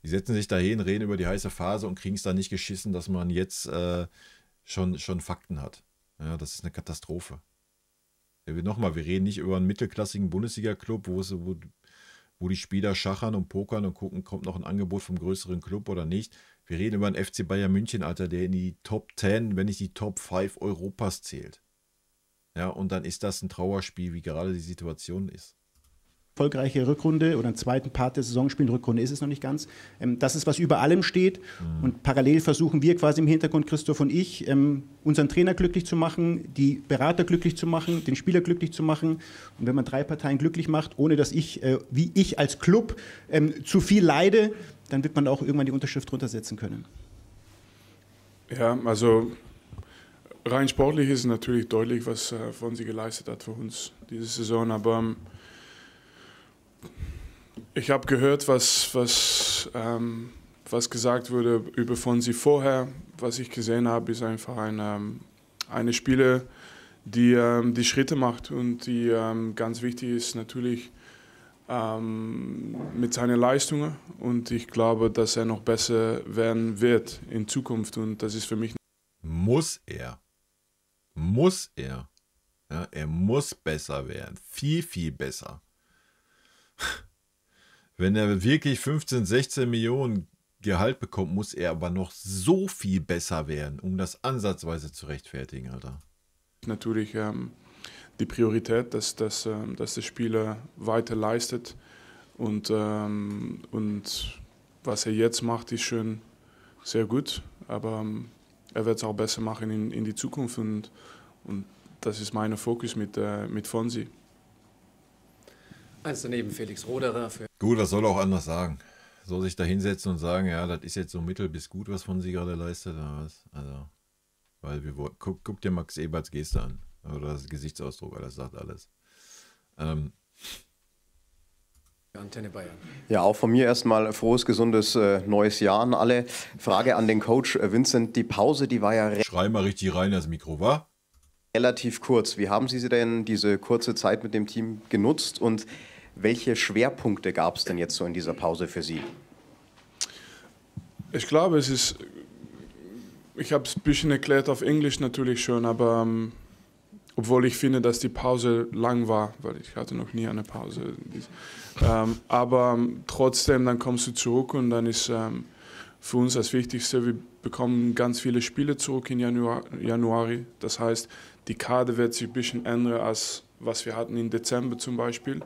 die setzen sich dahin, reden über die heiße Phase und kriegen es dann nicht geschissen, dass man jetzt schon Fakten hat. Ja, das ist eine Katastrophe. Nochmal, wir reden nicht über einen mittelklassigen Bundesliga-Club, wo die Spieler schachern und pokern und gucken, kommt noch ein Angebot vom größeren Club oder nicht. Wir reden über einen FC Bayern München, Alter, der in die Top 10, wenn nicht die Top 5 Europas zählt. Ja, und dann ist das ein Trauerspiel, wie gerade die Situation ist. Erfolgreiche Rückrunde oder einen zweiten Part der Saison spielen. Rückrunde ist es noch nicht ganz. Das ist, was über allem steht. Und parallel versuchen wir quasi im Hintergrund, Christoph und ich, unseren Trainer glücklich zu machen, die Berater glücklich zu machen, den Spieler glücklich zu machen. Und wenn man 3 Parteien glücklich macht, ohne dass ich, wie ich als Club, zu viel leide, dann wird man auch irgendwann die Unterschrift drunter setzen können. Ja, also rein sportlich ist natürlich deutlich, was Fonzie geleistet hat für uns diese Saison. Aber ich habe gehört, was gesagt wurde über Fonzie vorher. Was ich gesehen habe, ist einfach eine Spieler, die Schritte macht und die ganz wichtig ist natürlich mit seinen Leistungen. Und ich glaube, dass er noch besser werden wird in Zukunft. Und das ist für mich... Muss er. Ja, er muss besser werden. Viel, viel besser. Wenn er wirklich 15, 16 Millionen Gehalt bekommt, muss er aber noch so viel besser werden, um das ansatzweise zu rechtfertigen, Alter. Natürlich die Priorität, dass der Spieler weiter leistet und was er jetzt macht, ist schon sehr gut, aber er wird es auch besser machen in die Zukunft und das ist mein Fokus mit Fonzie. Eins daneben, Felix Roderer. Gut, was soll er auch anders sagen? soll sich da hinsetzen und sagen, ja, das ist jetzt so mittel bis gut, was von sie gerade leistet, oder was? Also, weil guck dir Max Eberts Geste an. Oder das Gesichtsausdruck, das sagt alles. Antenne Bayern. Ja, auch von mir erstmal frohes, gesundes neues Jahr an alle. Frage an den Coach Vincent. Die Pause, die war ja Schrei mal richtig rein das Mikro, wa? relativ kurz. Wie haben Sie denn diese kurze Zeit mit dem Team genutzt und welche Schwerpunkte gab es denn jetzt so in dieser Pause für Sie? Ich glaube, ich habe es ein bisschen erklärt auf Englisch natürlich schon, aber obwohl ich finde, dass die Pause lang war, weil ich hatte noch nie eine Pause. Aber trotzdem, dann kommst du zurück und dann ist für uns das Wichtigste, wir bekommen ganz viele Spiele zurück im Januar. Das heißt, die Karte wird sich ein bisschen ändern, als was wir hatten im Dezember zum Beispiel.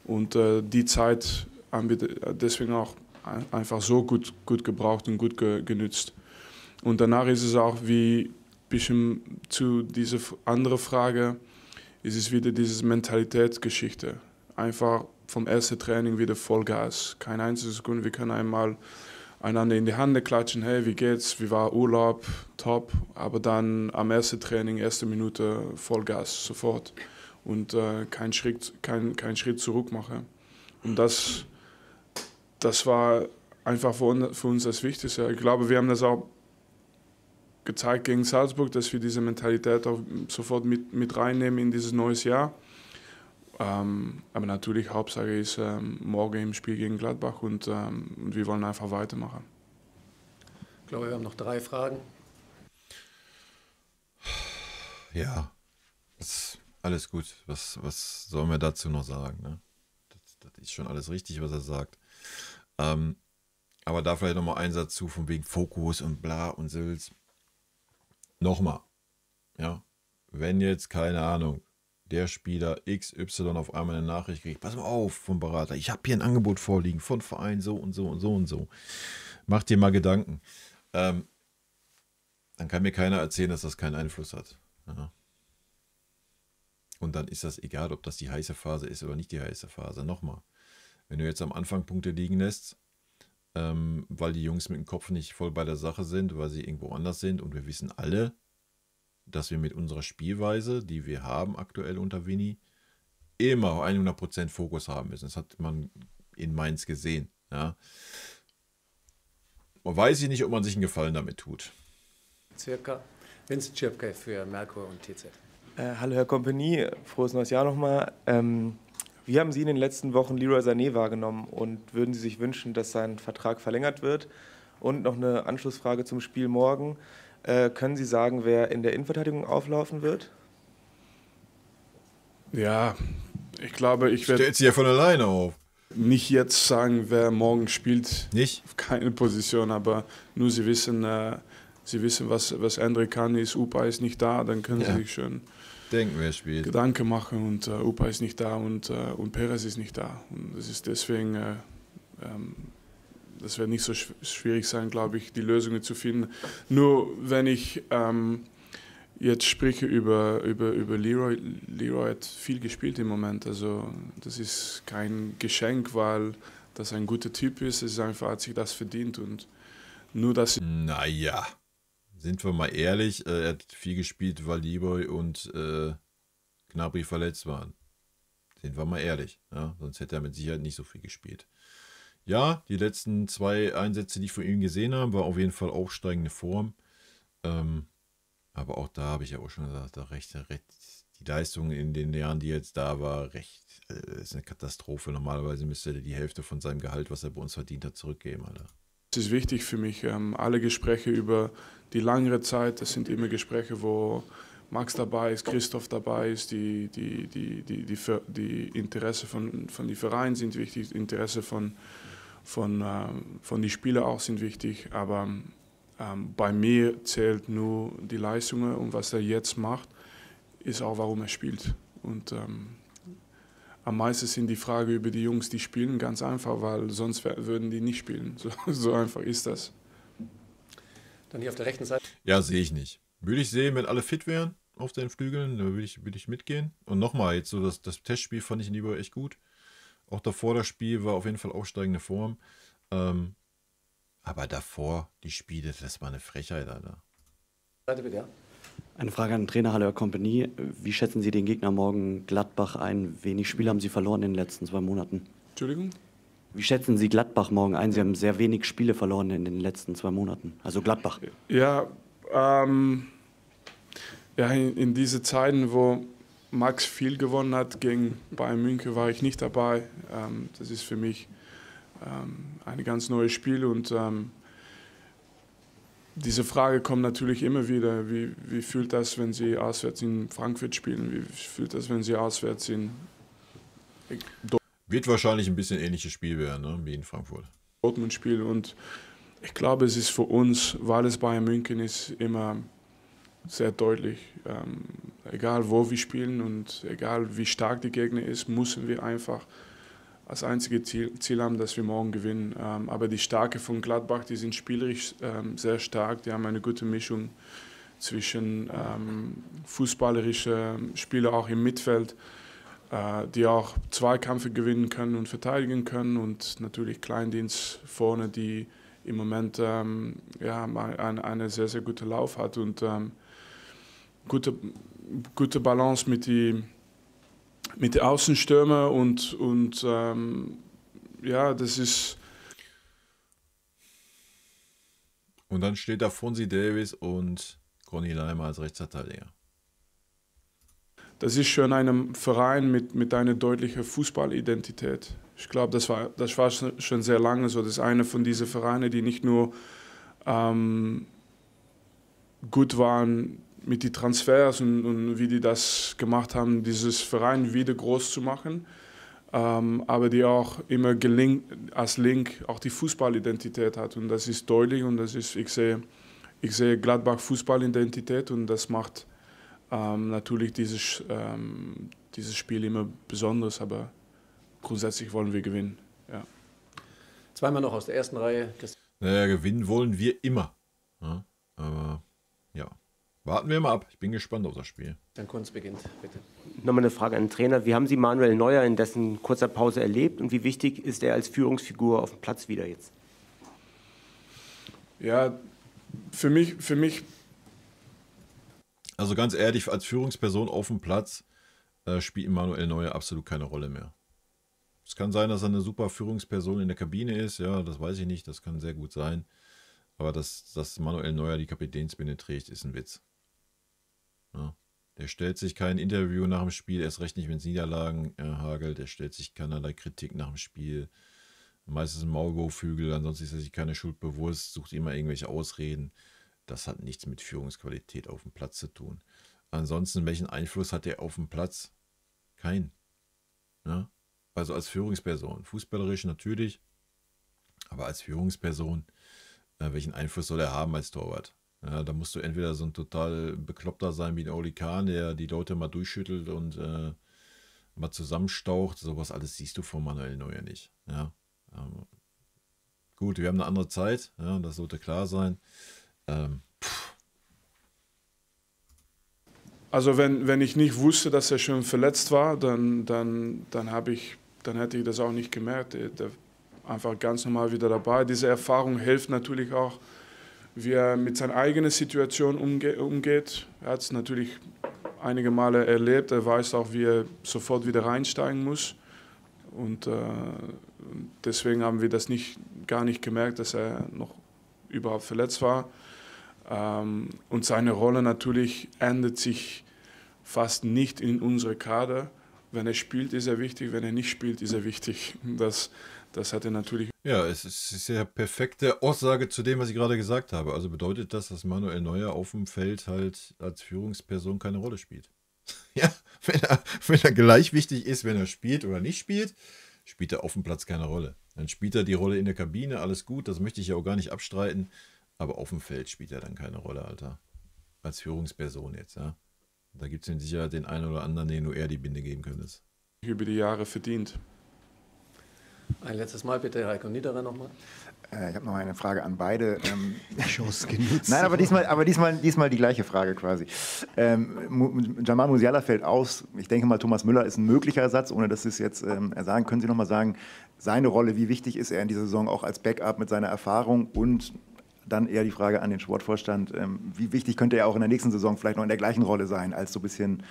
Und die Zeit haben wir deswegen auch einfach so gut gebraucht und gut genützt. Und danach ist es auch wie ein bisschen zu dieser anderen Frage, ist es wieder diese Mentalitätsgeschichte. Einfach vom ersten Training wieder Vollgas. Kein einziges Sekunde, wir können einmal einander in die Hände klatschen, hey, wie geht's, wie war Urlaub, top. Aber dann am ersten Training, erste Minute Vollgas, sofort. Und kein Schritt zurück machen. Und das war einfach für uns das Wichtigste. Ich glaube, wir haben das auch gezeigt gegen Salzburg, dass wir diese Mentalität auch sofort mit reinnehmen in dieses neues Jahr. Aber natürlich, Hauptsache ist morgen im Spiel gegen Gladbach und wir wollen einfach weitermachen. Ich glaube, wir haben noch 3 Fragen. Ja, alles gut. Was sollen wir dazu noch sagen? Ne? Das ist schon alles richtig, was er sagt. Aber da vielleicht nochmal ein Satz zu, von wegen Fokus und bla und Sülz. Nochmal, ja, wenn jetzt, keine Ahnung, der Spieler XY auf einmal eine Nachricht kriegt, pass mal auf vom Berater, ich habe hier ein Angebot vorliegen von Verein so und so und so und so. Mach dir mal Gedanken. Dann kann mir keiner erzählen, dass das keinen Einfluss hat. Ja. Und dann ist das egal, ob das die heiße Phase ist oder nicht die heiße Phase. Nochmal, wenn du jetzt am Anfang Punkte liegen lässt, weil die Jungs mit dem Kopf nicht voll bei der Sache sind, weil sie irgendwo anders sind und wir wissen alle, dass wir mit unserer Spielweise, die wir haben aktuell unter Vinny, immer 100% Fokus haben müssen. Das hat man in Mainz gesehen. Ja. Man weiß nicht, ob man sich einen Gefallen damit tut. Circa. Vincent Schirpke für Merkur und TZ. Hallo Herr Kompanie, frohes neues Jahr nochmal. Wie haben Sie in den letzten Wochen Leroy Sané wahrgenommen und würden Sie sich wünschen, dass sein Vertrag verlängert wird? Und noch eine Anschlussfrage zum Spiel morgen. Können Sie sagen, wer in der Innenverteidigung auflaufen wird? Ja, ich glaube, ich werde... Stellt sich ja von alleine auf. Nicht jetzt sagen, wer morgen spielt. Nicht? Auf keine Position, aber nur Sie wissen, was Andre kann, ist, Upa ist nicht da, dann können Sie sich schon denken, wer spielt. Gedanken machen und Upa ist nicht da und Perez ist nicht da. Und das ist deswegen, das wird nicht so schwierig sein, glaube ich, die Lösungen zu finden. Nur wenn ich jetzt spreche über Leroy. Leroy hat viel gespielt im Moment, also das ist kein Geschenk, weil das ein guter Typ ist, es ist einfach, hat sich das verdient und nur das... Naja, sind wir mal ehrlich, er hat viel gespielt, weil Leroy und Gnabry verletzt waren. Sind wir mal ehrlich, ja? Sonst hätte er mit Sicherheit nicht so viel gespielt. Ja, die letzten 2 Einsätze, die ich von ihm gesehen habe, war auf jeden Fall aufsteigende Form. Aber auch da habe ich ja auch schon gesagt, die Leistung in den Jahren, die jetzt da war, ist eine Katastrophe. Normalerweise müsste er die Hälfte von seinem Gehalt, was er bei uns verdient hat, zurückgeben, Alter. Es ist wichtig für mich, alle Gespräche über die langere Zeit, das sind immer Gespräche, wo Max dabei ist, Christoph dabei ist, die Interesse von den Vereinen sind wichtig, die Interesse von den Spielern auch sind wichtig, aber bei mir zählt nur die Leistungen und was er jetzt macht, ist auch, warum er spielt. Und am meisten sind die Fragen über die Jungs, die spielen, ganz einfach, weil sonst würden die nicht spielen. So einfach ist das. Dann hier auf der rechten Seite. Ja, sehe ich nicht. Würde ich sehen, wenn alle fit wären auf den Flügeln, dann würde ich mitgehen. Und nochmal, jetzt so das Testspiel fand ich in Lieber echt gut. Auch davor das Spiel war auf jeden Fall aufsteigende Form. Aber davor, die Spiele, das war eine Frechheit, Alter. Seite bitte, ja. Eine Frage an den Trainer Haller Company. Wie schätzen Sie den Gegner morgen Gladbach ein? Wenig Spiele haben Sie verloren in den letzten 2 Monaten. Entschuldigung? Wie schätzen Sie Gladbach morgen ein? Sie haben sehr wenig Spiele verloren in den letzten 2 Monaten. Also Gladbach. Ja, in diese Zeiten, wo Max viel gewonnen hat gegen Bayern München, war ich nicht dabei. Das ist für mich ein ganz neues Spiel und diese Frage kommt natürlich immer wieder. Wie fühlt das, wenn Sie auswärts in Frankfurt spielen? Wie fühlt das, wenn Sie auswärts in Wird wahrscheinlich ein bisschen ähnliches Spiel werden, ne? Wie in Frankfurt. Dortmund spielen? Und ich glaube, es ist für uns, weil es Bayern München ist, immer sehr deutlich. Egal wo wir spielen und egal wie stark die Gegner ist, müssen wir einfach als einziges Ziel haben, dass wir morgen gewinnen. Aber die Stärke von Gladbach, die sind spielerisch sehr stark. Die haben eine gute Mischung zwischen fußballerische Spieler auch im Mittelfeld, die auch Zweikämpfe gewinnen können und verteidigen können und natürlich Kleindienst vorne, die im Moment eine sehr, sehr gute Lauf hat und gute Balance mit den Außenstürmer und das ist. Und dann steht da Fonzie Davies und Conny Leimer als Rechtsverteidiger. Das ist schon ein Verein mit einer deutlichen Fußballidentität. Ich glaube, das war schon sehr lange so. Das ist einer von diesen Vereinen, die nicht nur gut waren mit den Transfers und wie die das gemacht haben, dieses Verein wieder groß zu machen, aber die auch immer als Link auch die Fußballidentität hat. Und das ist deutlich und das ist, ich sehe Gladbach Fußballidentität und das macht natürlich dieses Spiel immer besonders, aber grundsätzlich wollen wir gewinnen. Ja. Zweimal noch aus der ersten Reihe. Naja, gewinnen wollen wir immer. Ja, aber ja. Warten wir mal ab. Ich bin gespannt auf das Spiel. Dann Kunz beginnt, bitte. Nochmal eine Frage an den Trainer. Wie haben Sie Manuel Neuer in dessen kurzer Pause erlebt und wie wichtig ist er als Führungsfigur auf dem Platz wieder jetzt? Ja, für mich. Also ganz ehrlich, als Führungsperson auf dem Platz spielt Manuel Neuer absolut keine Rolle mehr. Es kann sein, dass er eine super Führungsperson in der Kabine ist. Ja, das weiß ich nicht. Das kann sehr gut sein. Aber dass Manuel Neuer die Kapitänsbinde trägt, ist ein Witz. Ja. Der stellt sich kein Interview nach dem Spiel, erst recht nicht, wenn es Niederlagen hagelt. Der stellt sich keinerlei Kritik nach dem Spiel. Meistens ein Maulwurfhügel, ansonsten ist er sich keine Schuld bewusst, sucht immer irgendwelche Ausreden. Das hat nichts mit Führungsqualität auf dem Platz zu tun. Ansonsten, welchen Einfluss hat er auf dem Platz? Kein. Ja? Also als Führungsperson. Fußballerisch natürlich, aber als Führungsperson, welchen Einfluss soll er haben als Torwart? Ja, da musst du entweder so ein total Bekloppter sein wie ein Oli Kahn, der die Leute mal durchschüttelt und mal zusammenstaucht. Sowas alles siehst du von Manuel Neuer nicht. Ja? Gut, wir haben eine andere Zeit, ja, das sollte klar sein. Also wenn ich nicht wusste, dass er schon verletzt war, dann hätte ich das auch nicht gemerkt. Der einfach ganz normal wieder dabei. Diese Erfahrung hilft natürlich auch, wie er mit seiner eigenen Situation umgeht. Er hat es natürlich einige Male erlebt. Er weiß auch, wie er sofort wieder reinsteigen muss. Und deswegen haben wir das gar nicht gemerkt, dass er noch überhaupt verletzt war. Und seine Rolle natürlich ändert sich fast nicht in unserer Kader. Wenn er spielt, ist er wichtig. Wenn er nicht spielt, ist er wichtig. Das hat er natürlich. Ja, es ist ja perfekte Aussage zu dem, was ich gerade gesagt habe. Also bedeutet das, dass Manuel Neuer auf dem Feld halt als Führungsperson keine Rolle spielt. Ja, wenn er gleich wichtig ist, wenn er spielt oder nicht spielt, spielt er auf dem Platz keine Rolle. Dann spielt er die Rolle in der Kabine, alles gut, das möchte ich ja auch gar nicht abstreiten. Aber auf dem Feld spielt er dann keine Rolle, Alter. Als Führungsperson jetzt, ja. Da gibt es mit Sicherheit den einen oder anderen, den nur er die Binde geben könntest. Über die Jahre verdient. Ein letztes Mal bitte, Heiko Niederer nochmal. Ich habe noch eine Frage an beide. Chance genutzt. Nein, aber diesmal die gleiche Frage quasi. Jamal Musiala fällt aus. Ich denke mal, Thomas Müller ist ein möglicher Ersatz, ohne dass Sie es jetzt sagen. Können Sie noch mal sagen, seine Rolle, wie wichtig ist er in dieser Saison auch als Backup mit seiner Erfahrung? Und dann eher die Frage an den Sportvorstand, wie wichtig könnte er auch in der nächsten Saison vielleicht noch in der gleichen Rolle sein, als so ein bisschen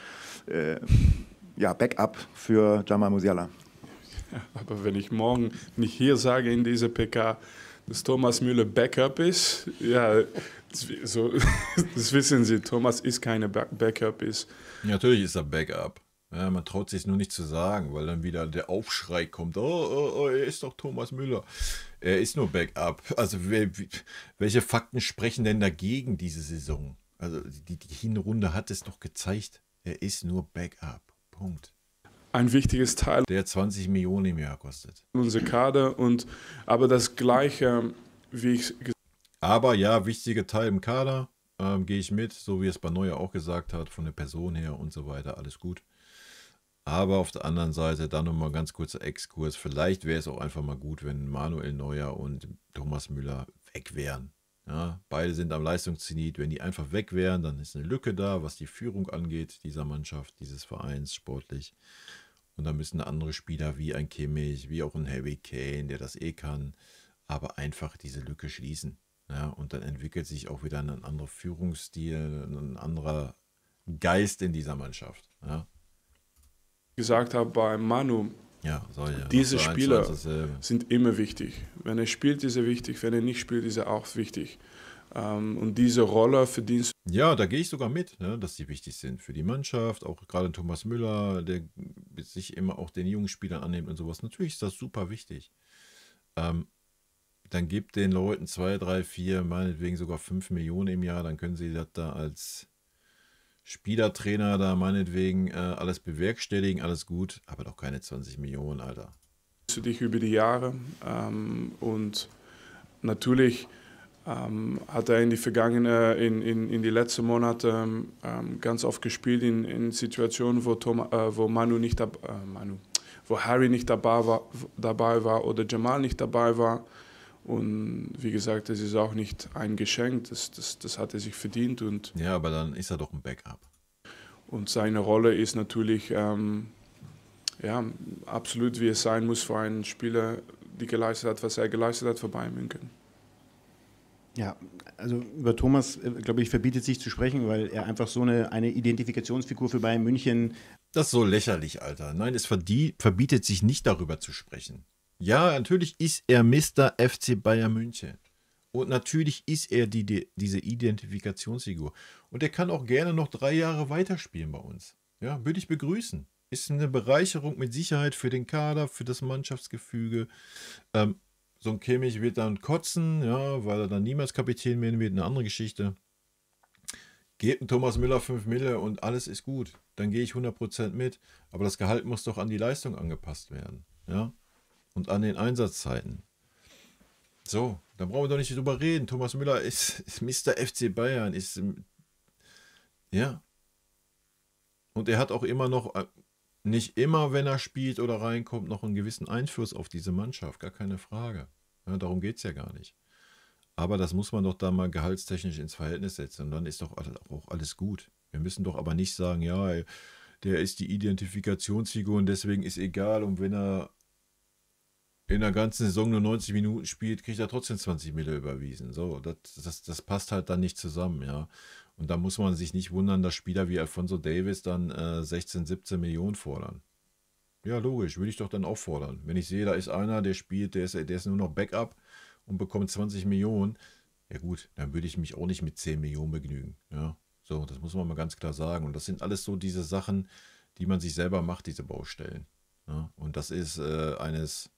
Backup für Jamal Musiala? Ja, aber wenn ich morgen nicht hier sage in dieser PK, dass Thomas Müller Backup ist, ja, das wissen Sie, Thomas ist keine Backup. Natürlich ist er Backup. Ja, man traut sich nur nicht zu sagen, weil dann wieder der Aufschrei kommt, oh, er ist doch Thomas Müller. Er ist nur Backup. Also welche Fakten sprechen denn dagegen diese Saison? Also die Hinrunde hat es doch gezeigt, er ist nur Backup. Punkt. Ein wichtiges Teil. Der 20 Millionen im Jahr kostet. Unser Kader, aber das Gleiche, wie ich gesagt habe. Aber ja, wichtiger Teil im Kader, gehe ich mit, so wie es bei Neuer auch gesagt hat, von der Person her und so weiter, alles gut. Aber auf der anderen Seite, dann nochmal ganz kurzer Exkurs, vielleicht wäre es auch einfach mal gut, wenn Manuel Neuer und Thomas Müller weg wären. Ja, beide sind am Leistungszenit, wenn die einfach weg wären, dann ist eine Lücke da, was die Führung angeht, dieser Mannschaft, dieses Vereins sportlich. Und dann müssen andere Spieler wie ein Kimmich, wie auch ein Harry Kane, der das kann, aber einfach diese Lücke schließen. Ja, und dann entwickelt sich auch wieder ein anderer Führungsstil, ein anderer Geist in dieser Mannschaft. Ja. Gesagt habe bei Manu, diese Spieler sind immer wichtig. Wenn er spielt, ist er wichtig. Wenn er nicht spielt, ist er auch wichtig. Und diese Rolle verdienst du. Ja, da gehe ich sogar mit, ne, dass die wichtig sind für die Mannschaft. Auch gerade Thomas Müller, der sich immer auch den jungen Spielern annimmt und sowas. Natürlich ist das super wichtig. Dann gibt den Leuten 2, 3, 4, meinetwegen sogar 5 Millionen im Jahr. Dann können sie das da als Spielertrainer da meinetwegen alles bewerkstelligen, alles gut, aber doch keine 20 Millionen, Alter. Für dich über die Jahre und natürlich hat er in die vergangenen, in die letzten Monate ganz oft gespielt in Situationen, wo wo Harry nicht dabei war oder Jamal nicht dabei war. Und wie gesagt, das ist auch nicht ein Geschenk, das hat er sich verdient. Und ja, aber dann ist er doch ein Backup. Und seine Rolle ist natürlich absolut, wie es sein muss für einen Spieler, die geleistet hat, was er geleistet hat für Bayern München. Ja, also über Thomas, glaube ich, verbietet sich zu sprechen, weil er einfach so eine Identifikationsfigur für Bayern München. Das ist so lächerlich, Alter. Nein, es verbietet sich nicht darüber zu sprechen. Ja, natürlich ist er Mr. FC Bayern München. Und natürlich ist er diese Identifikationsfigur. Und er kann auch gerne noch 3 Jahre weiterspielen bei uns. Ja, würde ich begrüßen. Ist eine Bereicherung mit Sicherheit für den Kader, für das Mannschaftsgefüge. So ein Kimmich wird dann kotzen, ja, weil er dann niemals Kapitän werden wird, eine andere Geschichte. Gebt einen Thomas Müller 5 Mille und alles ist gut. Dann gehe ich 100% mit. Aber das Gehalt muss doch an die Leistung angepasst werden. Ja. Und an den Einsatzzeiten. So, da brauchen wir doch nicht drüber reden. Thomas Müller ist Mr. FC Bayern. Ja. Und er hat auch immer noch, nicht immer, wenn er spielt oder reinkommt, noch einen gewissen Einfluss auf diese Mannschaft. Gar keine Frage. Ja, darum geht es ja gar nicht. Aber das muss man doch da mal gehaltstechnisch ins Verhältnis setzen. Und dann ist doch auch alles gut. Wir müssen doch aber nicht sagen, ja, der ist die Identifikationsfigur und deswegen ist egal. Und wenn er in der ganzen Saison nur 90 Minuten spielt, kriegt er trotzdem 20 Mille überwiesen. So, das passt halt dann nicht zusammen, ja. Und da muss man sich nicht wundern, dass Spieler wie Alphonso Davies dann 16, 17 Millionen fordern. Ja, logisch, würde ich doch dann auch fordern. Wenn ich sehe, da ist einer, der spielt, der ist nur noch Backup und bekommt 20 Millionen, ja gut, dann würde ich mich auch nicht mit 10 Millionen begnügen. Ja, so, das muss man mal ganz klar sagen. Und das sind alles so diese Sachen, die man sich selber macht, diese Baustellen. Ja, und das ist eines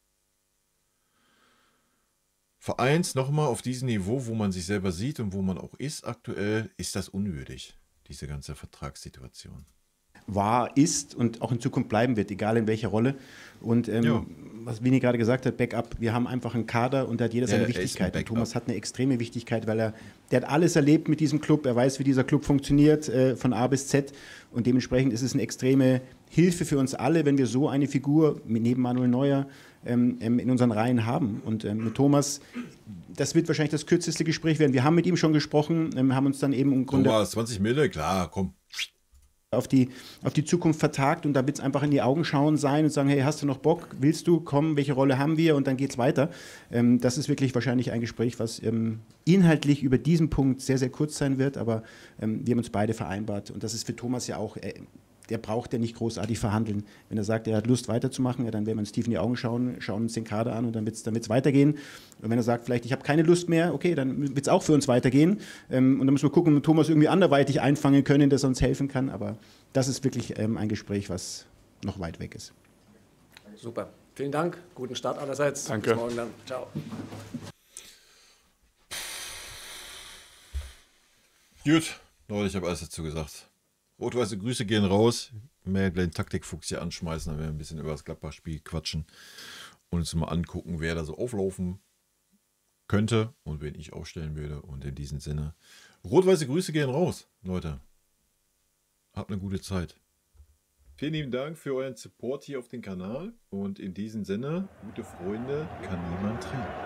Vereins nochmal auf diesem Niveau, wo man sich selber sieht und wo man auch ist aktuell, ist das unwürdig, diese ganze Vertragssituation. war, ist und auch in Zukunft bleiben wird, egal in welcher Rolle. Und was Vini gerade gesagt hat, Backup, wir haben einfach einen Kader und da hat jeder seine Wichtigkeit. Und Thomas hat eine extreme Wichtigkeit, weil der hat alles erlebt mit diesem Club, er weiß, wie dieser Club funktioniert, von A bis Z. Und dementsprechend ist es eine extreme Hilfe für uns alle, wenn wir so eine Figur neben Manuel Neuer in unseren Reihen haben. Und mit Thomas, das wird wahrscheinlich das kürzeste Gespräch werden. Wir haben mit ihm schon gesprochen, haben uns dann eben im Grunde... Thomas, 20 Mille, klar, komm. Auf die Zukunft vertagt und da wird es einfach in die Augen schauen sein und sagen, hey, hast du noch Bock, willst du kommen, welche Rolle haben wir und dann geht es weiter. Das ist wirklich wahrscheinlich ein Gespräch, was inhaltlich über diesen Punkt sehr, sehr kurz sein wird, aber wir haben uns beide vereinbart und das ist für Thomas ja auch, der braucht ja nicht großartig verhandeln. Wenn er sagt, er hat Lust weiterzumachen, ja, dann werden wir uns tief in die Augen schauen uns den Kader an und dann wird's weitergehen. Und wenn er sagt, vielleicht ich habe keine Lust mehr, okay, dann wird es auch für uns weitergehen. Und dann müssen wir gucken, ob wir Thomas irgendwie anderweitig einfangen können, der uns helfen kann. Aber das ist wirklich ein Gespräch, was noch weit weg ist. Super. Vielen Dank. Guten Start allerseits. Danke. Bis morgen dann. Ciao. Gut, Leute, ich habe alles dazu gesagt. Rot-weiße Grüße gehen raus. Mehr den Taktikfuchs hier anschmeißen, dann werden wir ein bisschen über das Gladbach-Spiel quatschen und uns mal angucken, wer da so auflaufen könnte und wen ich aufstellen würde. Und in diesem Sinne, rot-weiße Grüße gehen raus, Leute. Habt eine gute Zeit. Vielen lieben Dank für euren Support hier auf dem Kanal und in diesem Sinne, gute Freunde kann niemand trennen.